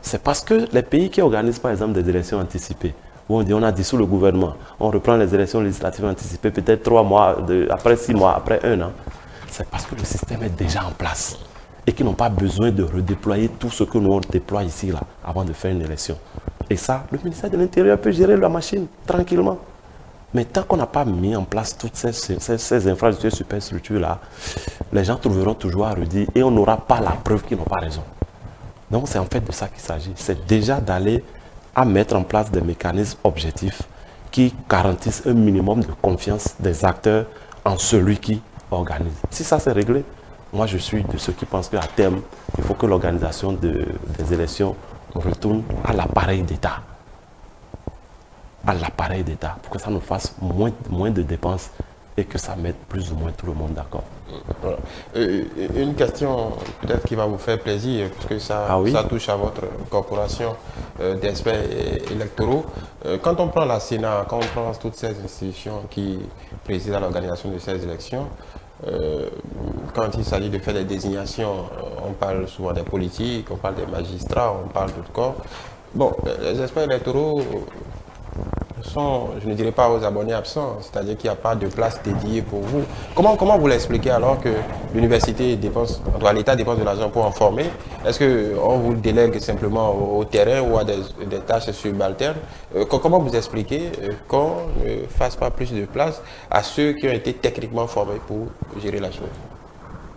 C'est parce que les pays qui organisent par exemple des élections anticipées, où on dit on a dissous le gouvernement, on reprend les élections législatives anticipées peut-être 3 mois, après 6 mois, après 1 an, c'est parce que le système est déjà en place et qu'ils n'ont pas besoin de redéployer tout ce que nous on déploie ici là, avant de faire une élection. Et ça, le ministère de l'Intérieur peut gérer la machine tranquillement. Mais tant qu'on n'a pas mis en place toutes ces infrastructures, superstructures-là, les gens trouveront toujours à redire et on n'aura pas la preuve qu'ils n'ont pas raison. Donc c'est en fait de ça qu'il s'agit. C'est déjà d'aller à mettre en place des mécanismes objectifs qui garantissent un minimum de confiance des acteurs en celui qui organise. Si ça c'est réglé, moi je suis de ceux qui pensent qu'à terme, il faut que l'organisation des élections retourne à l'appareil d'État. à l'appareil d'État pour que ça nous fasse moins de dépenses et que ça mette plus ou moins tout le monde d'accord. Voilà. Une question peut-être qui va vous faire plaisir, puisque ça, Oui. ça touche à votre corporation d'experts électoraux. Quand on prend la Sénat, quand on prend toutes ces institutions qui président à l'organisation de ces élections, quand il s'agit de faire des désignations, on parle souvent des politiques, on parle des magistrats, on parle d'autres corps. Bon, les experts électoraux sont, je ne dirais pas aux abonnés absents, c'est-à-dire qu'il n'y a pas de place dédiée pour vous. Comment vous l'expliquez alors que l'université dépense, en tout cas l'État dépense de l'argent pour en former? Est-ce qu'on vous délègue simplement au terrain ou à des tâches subalternes? Comment vous expliquez qu'on ne fasse pas plus de place à ceux qui ont été techniquement formés pour gérer la chose?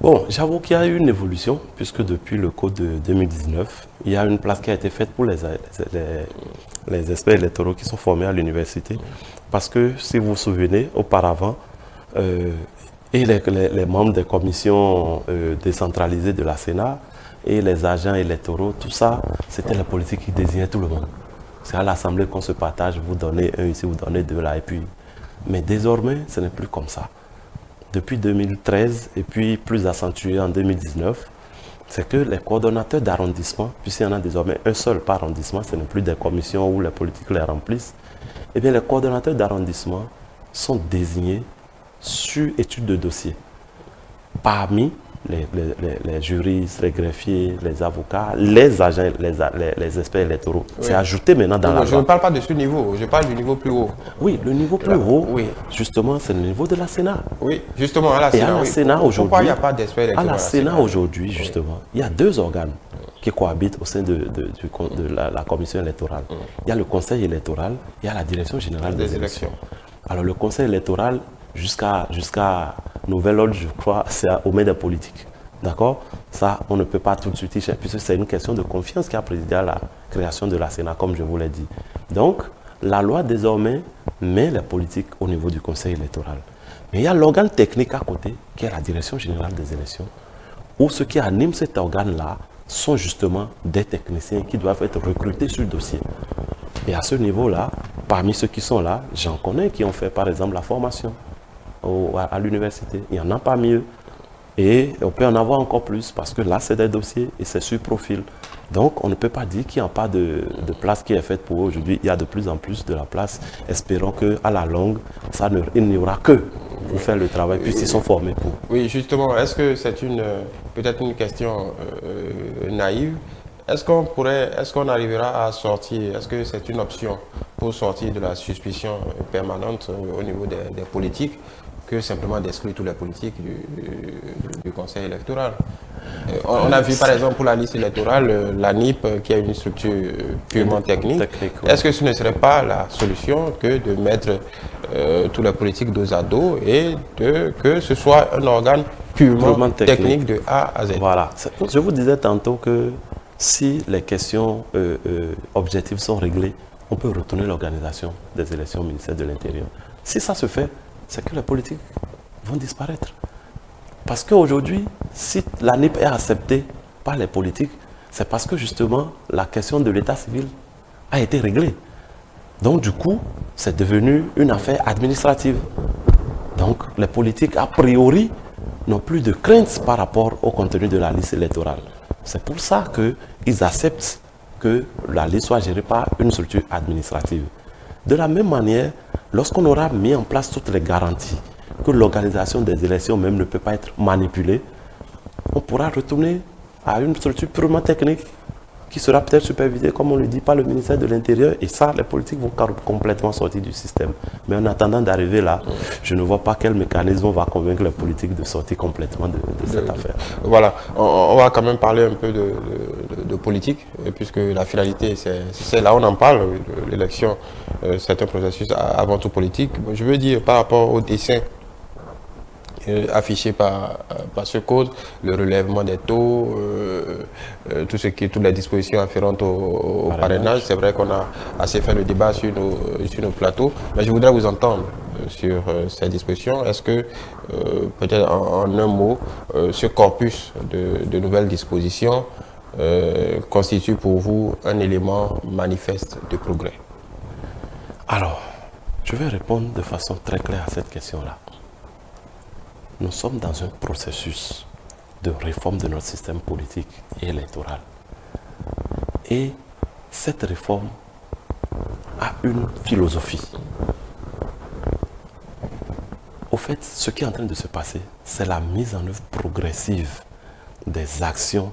Bon, j'avoue qu'il y a eu une évolution, puisque depuis le code de 2019, il y a une place qui a été faite pour les experts électoraux qui sont formés à l'université. Parce que, si vous vous souvenez, auparavant, et les membres des commissions décentralisées de la Sénat et les agents électoraux, tout ça, c'était la politique qui désignait tout le monde. C'est à l'Assemblée qu'on se partage, vous donnez un ici, vous donnez deux là, et puis... Mais désormais, ce n'est plus comme ça. Depuis 2013 et puis plus accentué en 2019, c'est que les coordonnateurs d'arrondissement, puisqu'il y en a désormais un seul par arrondissement, ce n'est plus des commissions où les politiques les remplissent, eh bien les coordonnateurs d'arrondissement sont désignés sur étude de dossier. Parmi les juristes, les greffiers, les avocats, les agents, les experts électoraux. Oui. C'est ajouté maintenant dans la loi. Je ne parle pas de ce niveau, je parle du niveau plus haut. Oui, le niveau plus haut, oui. Justement, c'est le niveau de la Sénat. Oui, justement, à la Sénat. Et à la Sénat aujourd'hui, pourquoi il n'y a pas d'experts électoraux? À la Sénat aujourd'hui, justement, il y a deux organes qui cohabitent au sein de la commission électorale. Il y a le conseil électoral, il y a la direction générale des élections. Alors le conseil électoral, jusqu'à nouvel ordre, je crois, c'est aux mains des politiques. D'accord? Ça, on ne peut pas tout de suite y chercher, puisque c'est une question de confiance qui a présidé à la création de la Sénat, comme je vous l'ai dit. Donc, la loi, désormais, met les politiques au niveau du conseil électoral. Mais il y a l'organe technique à côté, qui est la direction générale des élections, où ceux qui animent cet organe-là sont justement des techniciens qui doivent être recrutés sur le dossier. Et à ce niveau-là, parmi ceux qui sont là, j'en connais qui ont fait, par exemple, la formation à l'université. Il y en a parmi eux. Et on peut en avoir encore plus parce que là, c'est des dossiers et c'est sur profil. Donc, on ne peut pas dire qu'il n'y a pas de place qui est faite pour eux aujourd'hui. Il y a de plus en plus de la place. Espérons qu'à la longue, il n'y aura que pour faire le travail, puisqu'ils sont formés pour. Oui, justement, est-ce que c'est peut-être une question naïve? Est-ce qu'on arrivera à sortir, est-ce que c'est une option pour sortir de la suspicion permanente au niveau des politiques que simplement d'exclure tous les politiques du conseil électoral? On a vu par exemple pour la liste électorale, la NIP qui a une structure purement technique. Oui. Est-ce que ce ne serait pas la solution que de mettre tous les politiques dos à dos et que ce soit un organe purement technique de A à Z? Voilà. Je vous disais tantôt que si les questions objectives sont réglées, on peut retourner l'organisation des élections au ministère de l'Intérieur. Si ça se fait, c'est que les politiques vont disparaître. Parce qu'aujourd'hui, si la NIP est acceptée par les politiques, c'est parce que justement, la question de l'état civil a été réglée. Donc du coup, c'est devenu une affaire administrative. Donc les politiques, a priori, n'ont plus de crainte par rapport au contenu de la liste électorale. C'est pour ça qu'ils acceptent que la liste soit gérée par une structure administrative. De la même manière, lorsqu'on aura mis en place toutes les garanties que l'organisation des élections même ne peut pas être manipulée, on pourra retourner à une structure purement technique qui sera peut-être supervisée, comme on le dit, par le ministère de l'Intérieur. Et ça, les politiques vont complètement sortir du système. Mais en attendant d'arriver là, je ne vois pas quel mécanisme va convaincre les politiques de sortir complètement de cette affaire. Voilà, on va quand même parler un peu de politique, puisque la finalité, c'est là où on en parle, l'élection, c'est un processus avant tout politique. Je veux dire, par rapport au dessin affiché par ce code, le relèvement des taux, toutes les dispositions afférentes au parrainage. C'est vrai qu'on a assez fait le débat sur nos plateaux, mais je voudrais vous entendre sur ces dispositions. Est-ce que, peut-être en un mot, ce corpus de nouvelles dispositions constitue pour vous un élément manifeste de progrès? Alors, je vais répondre de façon très claire à cette question-là. Nous sommes dans un processus de réforme de notre système politique et électoral. Et cette réforme a une philosophie. Au fait, ce qui est en train de se passer, c'est la mise en œuvre progressive des actions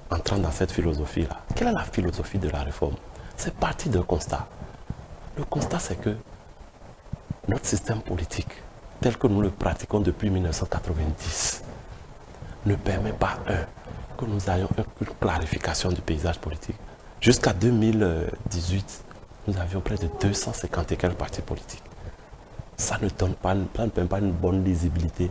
entrant dans cette philosophie-là. Quelle est la philosophie de la réforme? C'est parti d'un constat. Le constat, c'est que notre système politique, tel que nous le pratiquons depuis 1990, ne permet pas, que nous ayons une clarification du paysage politique. Jusqu'à 2018, nous avions près de 250 et quelques partis politiques. Ça ne donne pas, ça ne permet pas une bonne lisibilité.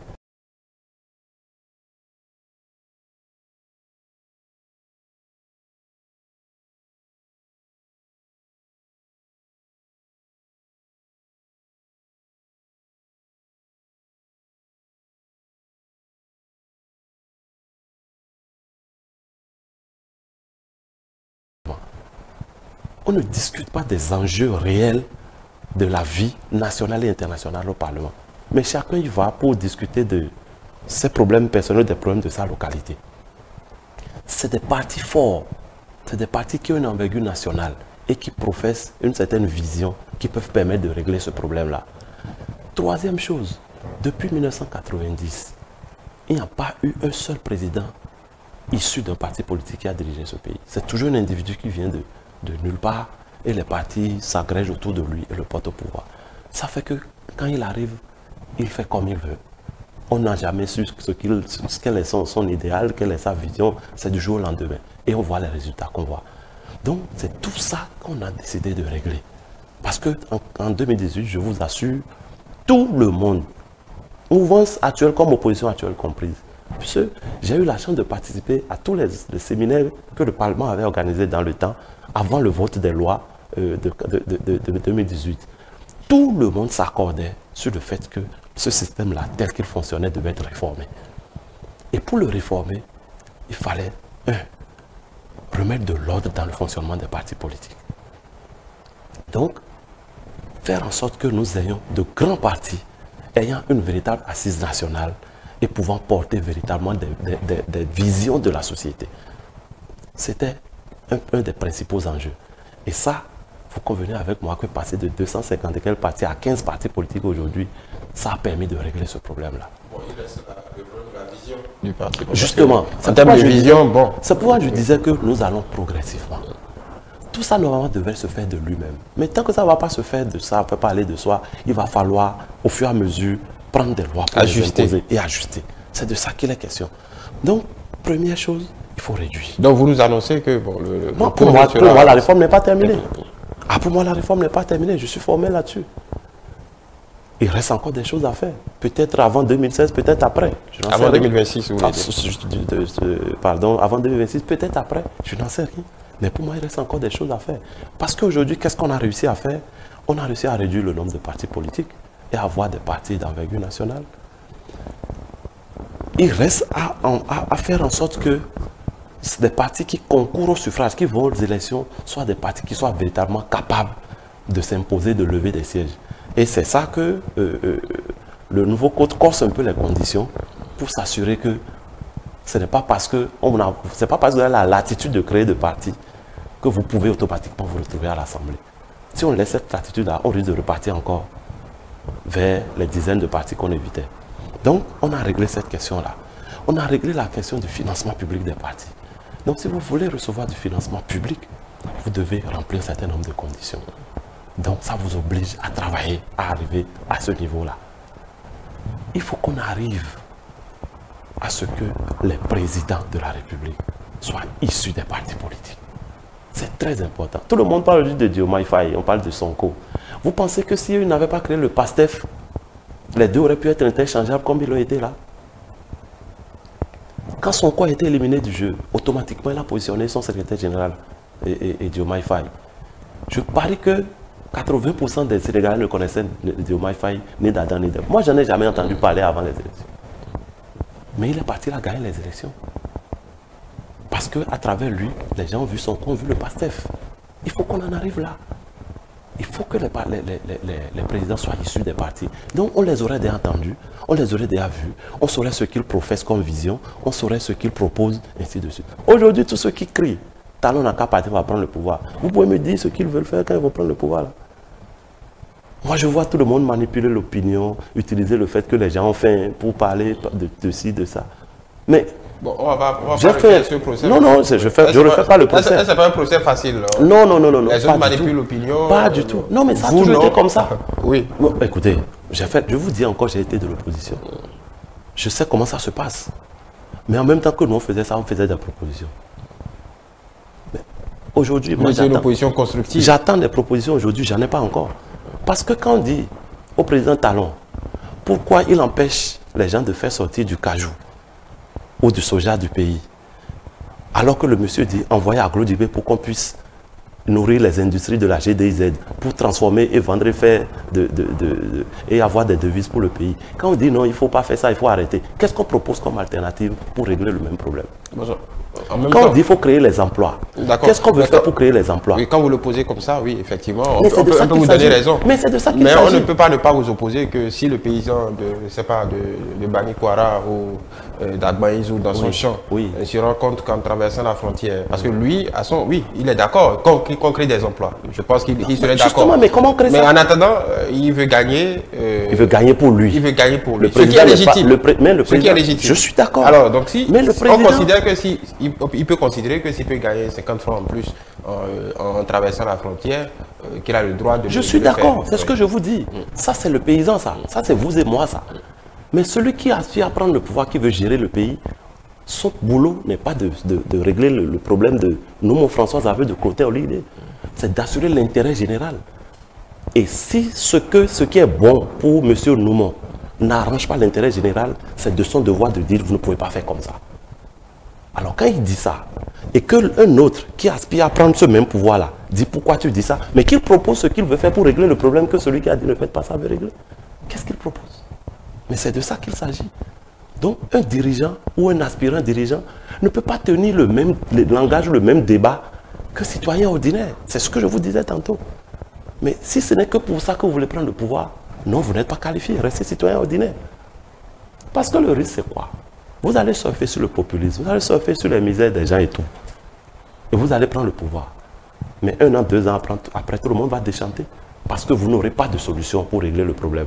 On ne discute pas des enjeux réels de la vie nationale et internationale au Parlement. Mais chacun y va pour discuter de ses problèmes personnels, des problèmes de sa localité. C'est des partis forts, c'est des partis qui ont une envergure nationale et qui professent une certaine vision qui peuvent permettre de régler ce problème-là. Troisième chose, depuis 1990, il n'y a pas eu un seul président issu d'un parti politique qui a dirigé ce pays. C'est toujours un individu qui vient de nulle part et les partis s'agrègent autour de lui et le portent au pouvoir. Ça fait que quand il arrive, il fait comme il veut. On n'a jamais su quel est son idéal, quelle est sa vision. C'est du jour au lendemain. Et on voit les résultats qu'on voit. Donc c'est tout ça qu'on a décidé de régler. Parce qu'en 2018, je vous assure, tout le monde, mouvance actuelle comme opposition actuelle comprise, puisque j'ai eu la chance de participer à tous les séminaires que le Parlement avait organisés dans le temps, avant le vote des lois de 2018. Tout le monde s'accordait sur le fait que ce système-là, tel qu'il fonctionnait, devait être réformé. Et pour le réformer, il fallait, remettre de l'ordre dans le fonctionnement des partis politiques. Donc, faire en sorte que nous ayons de grands partis ayant une véritable assise nationale et pouvant porter véritablement des visions de la société. C'était un des principaux enjeux. Et ça, vous convenez avec moi que passer de 250 et quelques partis à 15 partis politiques aujourd'hui, ça a permis de régler ce problème-là. Bon, il reste le problème de la vision du parti. Justement, en termes de vision, bon. C'est pourquoi je disais que nous allons progressivement. Tout ça, normalement, devait se faire de lui-même. Mais tant que ça ne va pas se faire de ça, on ne peut pas aller de soi, il va falloir, au fur et à mesure, prendre des lois pour les imposer et ajuster. C'est de ça qu'il est question. Donc, première chose, il faut réduire. Donc, vous nous annoncez que bon, pour moi, la réforme n'est pas terminée. Pour moi, la réforme n'est pas terminée. Je suis formé là-dessus. Il reste encore des choses à faire. Peut-être avant 2016, peut-être après. Avant 2026, vous voulez dire. Pardon, avant 2026, peut-être après. Je n'en sais rien. Mais pour moi, il reste encore des choses à faire. Parce qu'aujourd'hui, qu'est-ce qu'on a réussi à faire? On a réussi à réduire le nombre de partis politiques et à avoir des partis d'envergure nationale. Il reste à faire en sorte que des partis qui concourent au suffrage, qui vont aux élections, soient des partis qui soient véritablement capables de s'imposer, de lever des sièges. Et c'est ça que le nouveau code corse un peu les conditions pour s'assurer que ce n'est pas parce que vous avez la latitude de créer des partis que vous pouvez automatiquement vous retrouver à l'Assemblée. Si on laisse cette latitude-là, on risque de repartir encore vers les dizaines de partis qu'on évitait. Donc, on a réglé cette question-là. On a réglé la question du financement public des partis. Donc, si vous voulez recevoir du financement public, vous devez remplir un certain nombre de conditions. Donc, ça vous oblige à travailler, à arriver à ce niveau-là. Il faut qu'on arrive à ce que les présidents de la République soient issus des partis politiques. C'est très important. Tout le monde parle aujourd'hui de Diomaye Faye, on parle de Sonko. Vous pensez que si eux n'avaient pas créé le PASTEF, les deux auraient pu être interchangeables comme ils l'ont été là? Quand Sonko a été éliminé du jeu, automatiquement il a positionné son secrétaire général et Diomaye Faye. Je parie que 80% des Sénégalais ne connaissaient Diomaye Faye ni d'Adam ni d'Ève. Moi, je n'en ai jamais entendu parler avant les élections. Mais il est parti là gagner les élections. Parce qu'à travers lui, les gens ont vu Sonko, ont vu le PASTEF. Il faut qu'on en arrive là. il faut que les présidents soient issus des partis. Donc on les aurait déjà entendus, on les aurait déjà vus, on saurait ce qu'ils professent comme vision, on saurait ce qu'ils proposent, ainsi de suite. Aujourd'hui, tous ceux qui crient, Talon n'a qu'à partir, va prendre le pouvoir. Vous pouvez me dire ce qu'ils veulent faire quand ils vont prendre le pouvoir là. Moi, je vois tout le monde manipuler l'opinion, utiliser le fait que les gens ont faim pour parler de ci, de ça. Mais bon, on va pas faire ce procès. Non, non, je ne refais pas le procès. C'est pas un procès facile. Non, non, non, non. Les autres manipulent l'opinion. Pas du tout. Non, mais ça a toujours été comme ça. Oui. Bon, écoutez, je vous dis encore, j'ai été de l'opposition. Je sais comment ça se passe. Mais en même temps que nous on faisait ça, on faisait des propositions. Aujourd'hui, moi, une opposition constructive. J'attends des propositions aujourd'hui, j'en ai pas encore. Parce que quand on dit au président Talon, pourquoi il empêche les gens de faire sortir du cajou ou du soja du pays, alors que le monsieur dit envoyer à Glodibé pour qu'on puisse nourrir les industries de la GDIZ, pour transformer et vendre et faire et avoir des devises pour le pays. Quand on dit non, il ne faut pas faire ça, il faut arrêter. Qu'est-ce qu'on propose comme alternative pour régler le même problème? Quand on dit qu'il faut créer les emplois, qu'est-ce qu'on veut faire pour créer les emplois? Oui, quand vous le posez comme ça, oui, effectivement, on peut vous donner raison. Mais c'est de ça qu'il s'agit. Mais on ne peut pas ne pas vous opposer que si le paysan de Bani Kwara ou d'Agbaïzou dans son champ se rend compte qu'en traversant la frontière, parce que lui, oui, il est d'accord qu'on crée des emplois. Je pense qu'il serait d'accord. Justement, mais comment créer ça? Mais en attendant, il veut gagner. Il veut gagner pour lui. Il veut gagner pour lui. Ce qui est légitime. Ce qui est légitime. Je suis d'accord. Alors, donc si on considère que il peut considérer que s'il peut gagner 50 francs en plus en traversant la frontière, qu'il a le droit de. Je suis d'accord, c'est ce que je vous dis. Ça, c'est le paysan, ça. Ça, c'est vous et moi, ça. Mais celui qui aspire à prendre le pouvoir, qui veut gérer le pays, son boulot n'est pas de régler le problème de Noumon François Xavier de Clotaire Olydé. C'est d'assurer l'intérêt général. Et si ce qui est bon pour M. Noumon n'arrange pas l'intérêt général, c'est de son devoir de dire vous ne pouvez pas faire comme ça. Alors quand il dit ça, et qu'un autre qui aspire à prendre ce même pouvoir-là dit pourquoi tu dis ça, mais qu'il propose ce qu'il veut faire pour régler le problème que celui qui a dit ne faites pas ça veut régler, qu'est-ce qu'il propose? Mais c'est de ça qu'il s'agit. Donc un dirigeant ou un aspirant dirigeant ne peut pas tenir le même langage, le même débat que citoyen ordinaire. C'est ce que je vous disais tantôt. Mais si ce n'est que pour ça que vous voulez prendre le pouvoir, non, vous n'êtes pas qualifié, restez citoyen ordinaire. Parce que le risque, c'est quoi? Vous allez surfer sur le populisme, vous allez surfer sur les misères des gens et tout. Et vous allez prendre le pouvoir. Mais 1 an, 2 ans après, tout le monde va déchanter. Parce que vous n'aurez pas de solution pour régler le problème.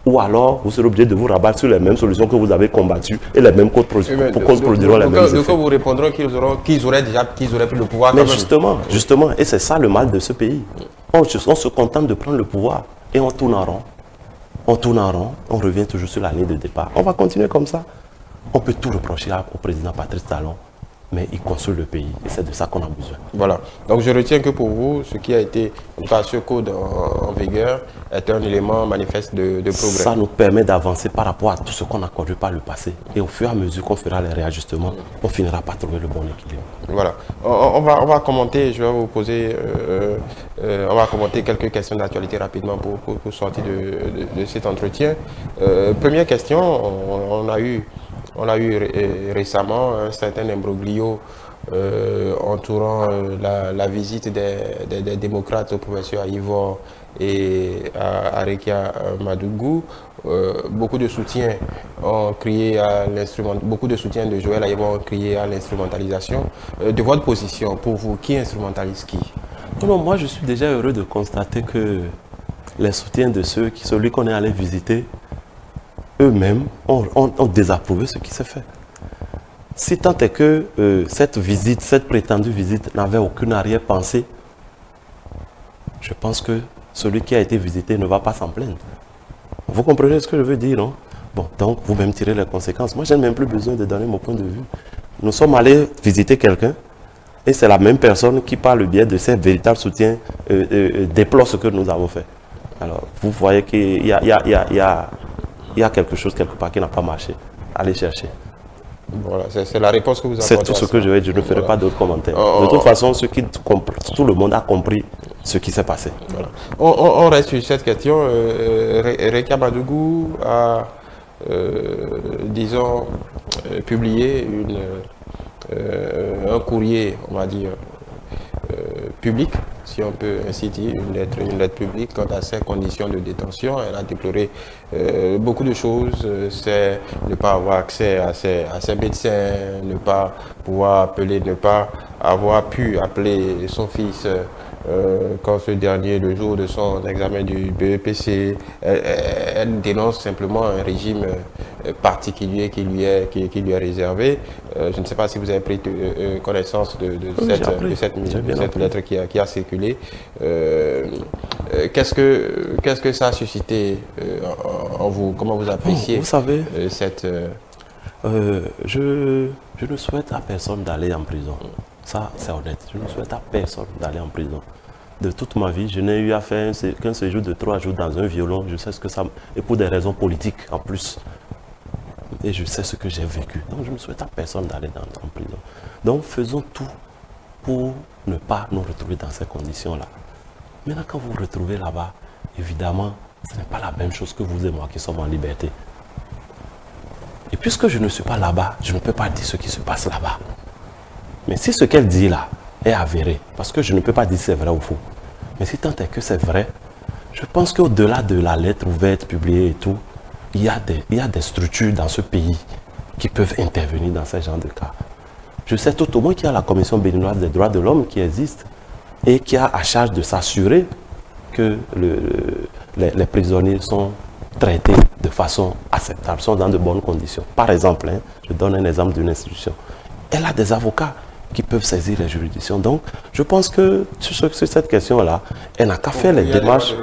Ou alors, vous serez obligé de vous rabattre sur les mêmes solutions que vous avez combattues et les mêmes causes produiront les mêmes effets. Donc vous répondront qu'ils auraient pris le pouvoir. Mais justement, et c'est ça le mal de ce pays. On se contente de prendre le pouvoir et on tourne en rond. On tourne en rond, on revient toujours sur la ligne de départ. On va continuer comme ça. On peut tout reprocher au président Patrice Talon, mais il construit le pays et c'est de ça qu'on a besoin. Voilà. Donc je retiens que pour vous, ce qui a été, en tout cas ce code en vigueur, est un élément manifeste de progrès. Ça nous permet d'avancer par rapport à tout ce qu'on a conduit par le passé. Et au fur et à mesure qu'on fera les réajustements, on finira par trouver le bon équilibre. Voilà. On va commenter, je vais vous poser, on va commenter quelques questions d'actualité rapidement pour sortir de cet entretien. Première question, on a eu récemment un certain imbroglio entourant la visite des démocrates au professeur Ivor et à Rekia Madougou. Beaucoup de soutien ont crié à l'instrument, beaucoup de soutien de Joël Aïvo ont crié à l'instrumentalisation. De votre position, pour vous, qui instrumentalise qui? Non, moi je suis déjà heureux de constater que les soutiens de celui qu'on est allé visiter, eux-mêmes ont désapprouvé ce qui s'est fait. Si tant est que cette prétendue visite n'avait aucune arrière-pensée, je pense que celui qui a été visité ne va pas s'en plaindre. Vous comprenez ce que je veux dire, non? Bon, donc vous-même tirez les conséquences. Moi, je n'ai même plus besoin de donner mon point de vue. Nous sommes allés visiter quelqu'un et c'est la même personne qui, par le biais de ses véritables soutiens, déplore ce que nous avons fait. Alors, vous voyez qu'il y a quelque chose quelque part qui n'a pas marché. Allez chercher. Voilà, c'est la réponse que vous avez. C'est tout ce que je vais dire. Je ne ferai pas d'autres commentaires. De toute façon, tout le monde a compris ce qui s'est passé. Voilà. On reste sur cette question. Rekia Madougou a, disons, publié un courrier, on va dire, public, si on peut ainsi dire, une lettre publique quant à ses conditions de détention. Elle a déploré beaucoup de choses, c'est ne pas avoir accès à ses médecins, ne pas pouvoir appeler, ne pas avoir pu appeler son fils quand ce dernier, le jour de son examen du BEPC, elle dénonce simplement un régime particulier qui lui est réservé. Je ne sais pas si vous avez pris connaissance de cette lettre qui a circulé. Qu'est-ce que ça a suscité en vous? Comment vous appréciez vous savez, cette... je ne souhaite à personne d'aller en prison. Ça, c'est honnête. Je ne souhaite à personne d'aller en prison. De toute ma vie, je n'ai eu à faire qu'un séjour de 3 jours dans un violon. Je sais ce que ça... Et pour des raisons politiques en plus. Et je sais ce que j'ai vécu. Donc, je ne souhaite à personne d'aller en prison. Donc, faisons tout pour ne pas nous retrouver dans ces conditions-là. Maintenant, quand vous vous retrouvez là-bas, évidemment, ce n'est pas la même chose que vous et moi qui sommes en liberté. Et puisque je ne suis pas là-bas, je ne peux pas dire ce qui se passe là-bas. Mais si ce qu'elle dit là est avéré, parce que je ne peux pas dire si c'est vrai ou faux, mais si tant est que c'est vrai, je pense qu'au-delà de la lettre ouverte, publiée et tout, il y a des structures dans ce pays qui peuvent intervenir dans ce genre de cas. Je sais tout au moins qu'il y a la Commission béninoise des droits de l'homme qui existe et qui a à charge de s'assurer que les prisonniers sont traités de façon acceptable, sont dans de bonnes conditions. Par exemple, je donne un exemple d'une institution. Elle a des avocats qui peuvent saisir les juridictions. Donc, je pense que sur cette question-là, elle n'a qu'à faire les démarches.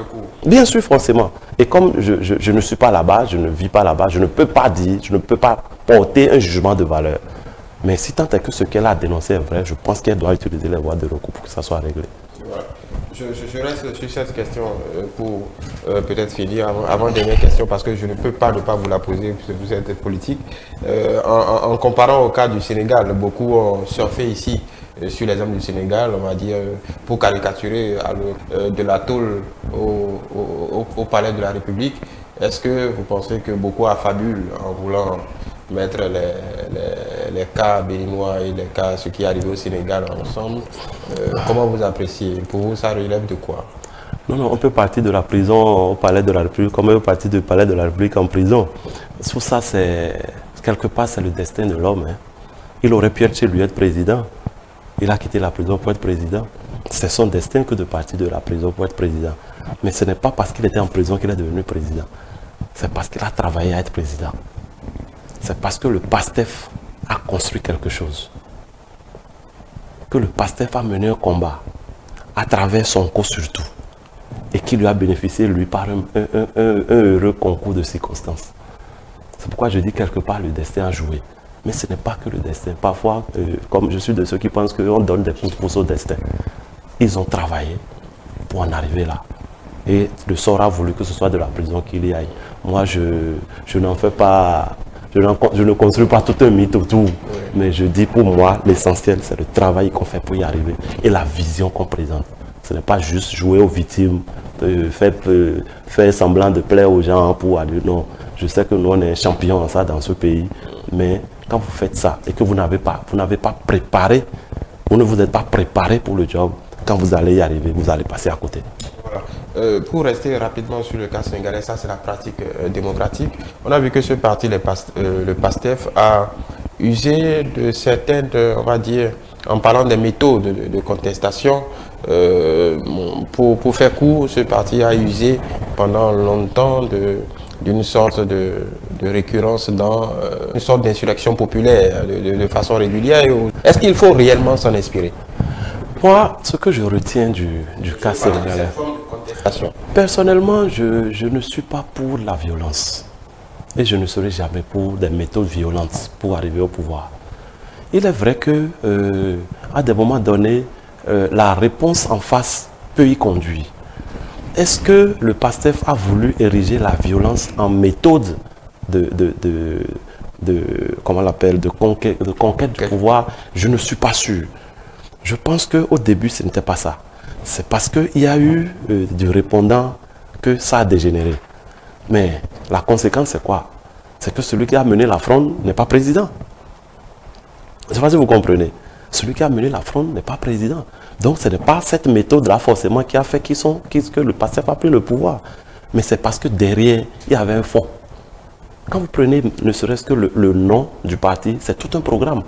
Bien sûr, forcément. Et comme je ne suis pas là-bas, je ne vis pas là-bas, je ne peux pas dire, je ne peux pas porter un jugement de valeur. Mais si tant est que ce qu'elle a dénoncé est vrai, je pense qu'elle doit utiliser les voies de recours pour que ça soit réglé. Voilà. Je reste sur cette question pour peut-être finir avant dernière question, parce que je ne peux pas ne pas vous la poser puisque vous êtes politique. En comparant au cas du Sénégal, beaucoup ont surfé ici sur l'exemple du Sénégal, on va dire, pour caricaturer de la tôle au palais de la République. Est-ce que vous pensez que beaucoup affabulent en voulant mettre les cas béninois et les cas, ce qui est arrivé au Sénégal ensemble? Comment vous appréciez? Pour vous, ça relève de quoi? Non, on peut partir de la prison au palais de la République, comme on peut partir du palais de la République en prison. Tout ça, quelque part, c'est le destin de l'homme. Il aurait pu être chez lui être président. Il a quitté la prison pour être président. C'est son destin que de partir de la prison pour être président. Mais ce n'est pas parce qu'il était en prison qu'il est devenu président. C'est parce qu'il a travaillé à être président. C'est parce que le PASTEF a construit quelque chose. Que le PASTEF a mené un combat à travers son cause surtout. Et qui lui a bénéficié, lui, par un heureux concours de circonstances. C'est pourquoi je dis quelque part le destin a joué. Mais ce n'est pas que le destin. Parfois, comme je suis de ceux qui pensent qu'on donne des pouces au destin. Ils ont travaillé pour en arriver là. Et le sort a voulu que ce soit de la prison qu'il y aille. Moi, je n'en fais pas... Je ne construis pas tout un mythe autour, mais je dis pour moi, l'essentiel, c'est le travail qu'on fait pour y arriver et la vision qu'on présente. Ce n'est pas juste jouer aux victimes, faire semblant de plaire aux gens pour aller. Non, je sais que nous, on est champions en ça dans ce pays, mais quand vous faites ça et que vous n'avez pas préparé, vous ne vous êtes pas préparé pour le job, quand vous allez y arriver, vous allez passer à côté. Pour rester rapidement sur le cas sénégalais, ça c'est la pratique démocratique. On a vu que ce parti, le PASTEF, a usé de certaines, on va dire, en parlant des méthodes de contestation, pour faire court, ce parti a usé pendant longtemps d'une sorte de récurrence dans une sorte d'insurrection populaire de façon régulière. Est-ce qu'il faut réellement s'en inspirer? Moi, ce que je retiens du cas sénégalais, personnellement, je ne suis pas pour la violence. Et je ne serai jamais pour des méthodes violentes pour arriver au pouvoir. Il est vrai que à des moments donnés, la réponse en face peut y conduire. Est-ce que le PASTEF a voulu ériger la violence en méthode comment on l'appelle, de conquête du pouvoir? Je ne suis pas sûr. Je pense qu'au début, ce n'était pas ça. C'est parce qu'il y a eu du répondant que ça a dégénéré. Mais la conséquence, c'est quoi? C'est que celui qui a mené la fronde n'est pas président. Je ne sais pas si vous comprenez. Celui qui a mené la fronde n'est pas président. Donc ce n'est pas cette méthode-là forcément qui a fait que le PASTEF a pris le pouvoir. Mais c'est parce que derrière, il y avait un fond. Quand vous prenez ne serait-ce que le nom du parti, c'est tout un programme.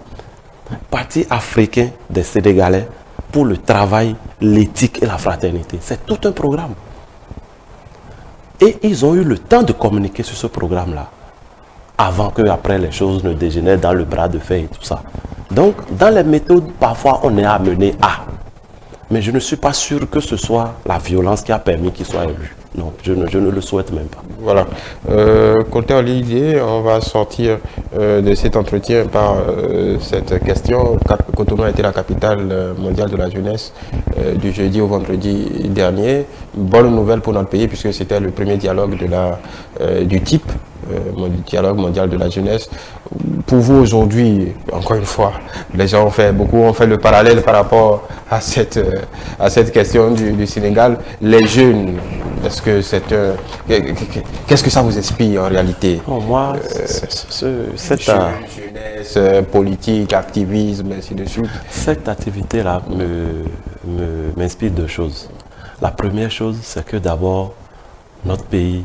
Parti africain des Sénégalais pour le travail, l'éthique et la fraternité. C'est tout un programme. Et ils ont eu le temps de communiquer sur ce programme-là, avant que après les choses ne dégénèrent dans le bras de fer et tout ça. Donc, dans les méthodes, parfois on est amené à. Mais je ne suis pas sûr que ce soit la violence qui a permis qu'il soit élu. Non, je ne le souhaite même pas. Voilà. Côté Olivier, on va sortir de cet entretien par cette question. Cotonou a été la capitale mondiale de la jeunesse du jeudi au vendredi dernier. Bonne nouvelle pour notre pays puisque c'était le premier dialogue du type. Dialogue mondial de la jeunesse. Pour vous aujourd'hui, encore une fois, les gens ont fait le parallèle par rapport à cette question du Sénégal. Les jeunes, est-ce que qu'est-ce que ça vous inspire en réalité? Moi, cette jeunesse, politique, activisme, ainsi de suite. Cette activité-là m'inspire deux choses. La première chose, c'est que d'abord, notre pays,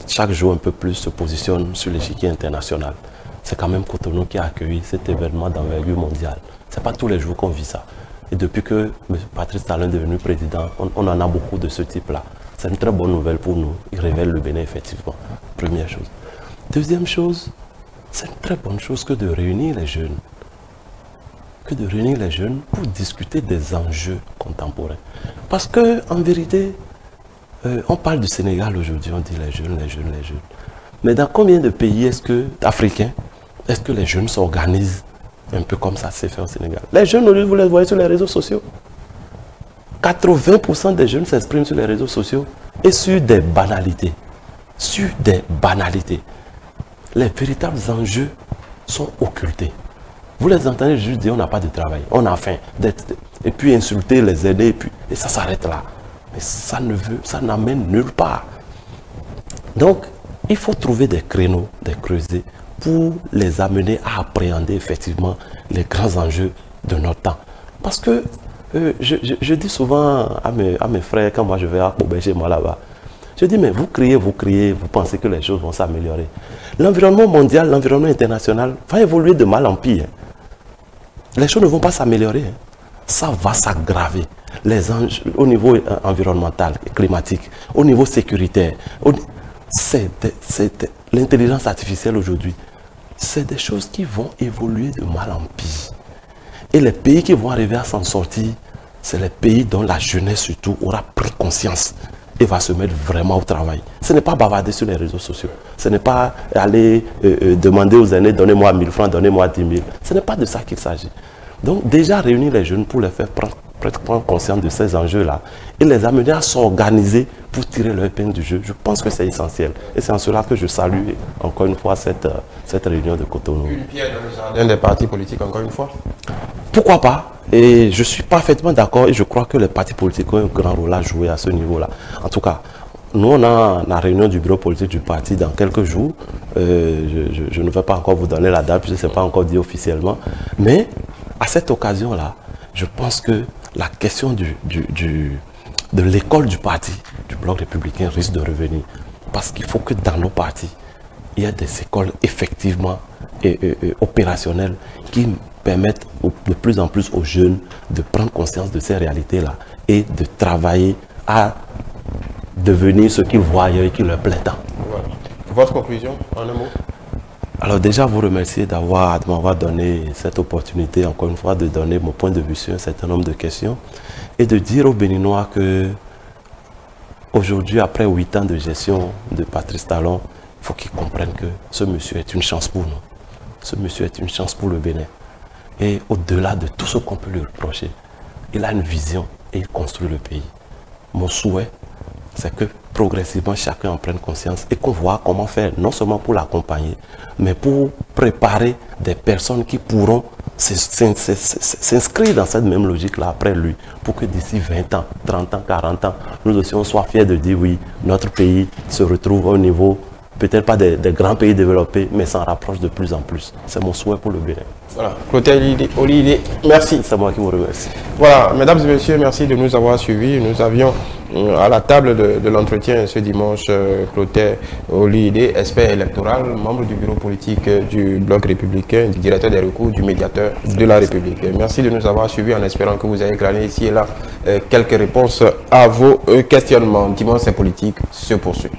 chaque jour un peu plus, se positionne sur l'échiquier international. C'est quand même Cotonou qui a accueilli cet événement d'envergure mondiale. Ce n'est pas tous les jours qu'on vit ça. Et depuis que M. Patrice Talon est devenu président, on en a beaucoup de ce type-là. C'est une très bonne nouvelle pour nous. Il révèle le Bénin, effectivement. Première chose. Deuxième chose, c'est une très bonne chose que de réunir les jeunes. Que de réunir les jeunes pour discuter des enjeux contemporains. Parce que, en vérité, on parle du Sénégal aujourd'hui, on dit les jeunes, les jeunes, les jeunes. Mais dans combien de pays africains, est-ce que les jeunes s'organisent un peu comme ça s'est fait au Sénégal? Les jeunes, vous les voyez sur les réseaux sociaux. 80% des jeunes s'expriment sur les réseaux sociaux et sur des banalités. Sur des banalités. Les véritables enjeux sont occultés. Vous les entendez juste dire on n'a pas de travail, on a faim, et puis insulter les aînés, et ça s'arrête là. Mais ça n'amène nulle part. Donc, il faut trouver des créneaux, des creusets, pour les amener à appréhender effectivement les grands enjeux de notre temps. Parce que je dis souvent à mes frères, quand moi je vais à Kobe chez moi là-bas, je dis mais vous criez, vous pensez que les choses vont s'améliorer. L'environnement mondial, l'environnement international va évoluer de mal en pire. Les choses ne vont pas s'améliorer. Ça va s'aggraver. Les enjeux au niveau environnemental, climatique, au niveau sécuritaire, l'intelligence artificielle aujourd'hui, c'est des choses qui vont évoluer de mal en pire. Et les pays qui vont arriver à s'en sortir, c'est les pays dont la jeunesse surtout aura pris conscience et va se mettre vraiment au travail. Ce n'est pas bavarder sur les réseaux sociaux. Ce n'est pas aller demander aux aînés, donnez-moi 1000 francs, donnez-moi 10 000. Ce n'est pas de ça qu'il s'agit. Donc déjà réunir les jeunes pour les faire prendre conscience de ces enjeux-là et les amener à s'organiser pour tirer leur épingle du jeu, je pense que c'est essentiel. Et c'est en cela que je salue encore une fois cette réunion de Cotonou. Une pierre dans le jardin des partis politiques, encore une fois? Pourquoi pas? Et je suis parfaitement d'accord et je crois que les partis politiques ont un grand rôle à jouer à ce niveau-là. En tout cas, nous on a la réunion du bureau politique du parti dans quelques jours. Je ne vais pas encore vous donner la date, puisque ce n'est pas encore dit officiellement. Mais à cette occasion-là, je pense que la question de l'école du parti, du bloc républicain, risque de revenir. Parce qu'il faut que dans nos partis, il y ait des écoles effectivement opérationnelles qui permettent de plus en plus aux jeunes de prendre conscience de ces réalités-là et de travailler à devenir ce qu'ils voient ailleurs et qui leur plaît tant. Voilà. Votre conclusion, en un mot? Alors déjà, vous remercier de m'avoir donné cette opportunité, encore une fois, de donner mon point de vue sur un certain nombre de questions et de dire aux Béninois que aujourd'hui, après 8 ans de gestion de Patrice Talon, il faut qu'ils comprennent que ce monsieur est une chance pour nous. Ce monsieur est une chance pour le Bénin. Et au-delà de tout ce qu'on peut lui reprocher, il a une vision et il construit le pays. Mon souhait, c'est que progressivement chacun en prenne conscience et qu'on voit comment faire, non seulement pour l'accompagner, mais pour préparer des personnes qui pourront s'inscrire dans cette même logique-là après lui, pour que d'ici 20 ans, 30 ans, 40 ans, nous aussi on soit fiers de dire oui, notre pays se retrouve au niveau peut-être pas des grands pays développés, mais s'en rapproche de plus en plus. C'est mon souhait pour le Bénin. Voilà, Clotaire Olydé, merci. C'est moi qui vous remercie. Voilà, mesdames et messieurs, merci de nous avoir suivis. Nous avions à la table de l'entretien ce dimanche Clotaire Olydé, expert électoral, membre du bureau politique du Bloc républicain, directeur des recours du médiateur de la République. Merci de nous avoir suivis en espérant que vous avez glané ici et là quelques réponses à vos questionnements. Dimanche, c'est politique se poursuit.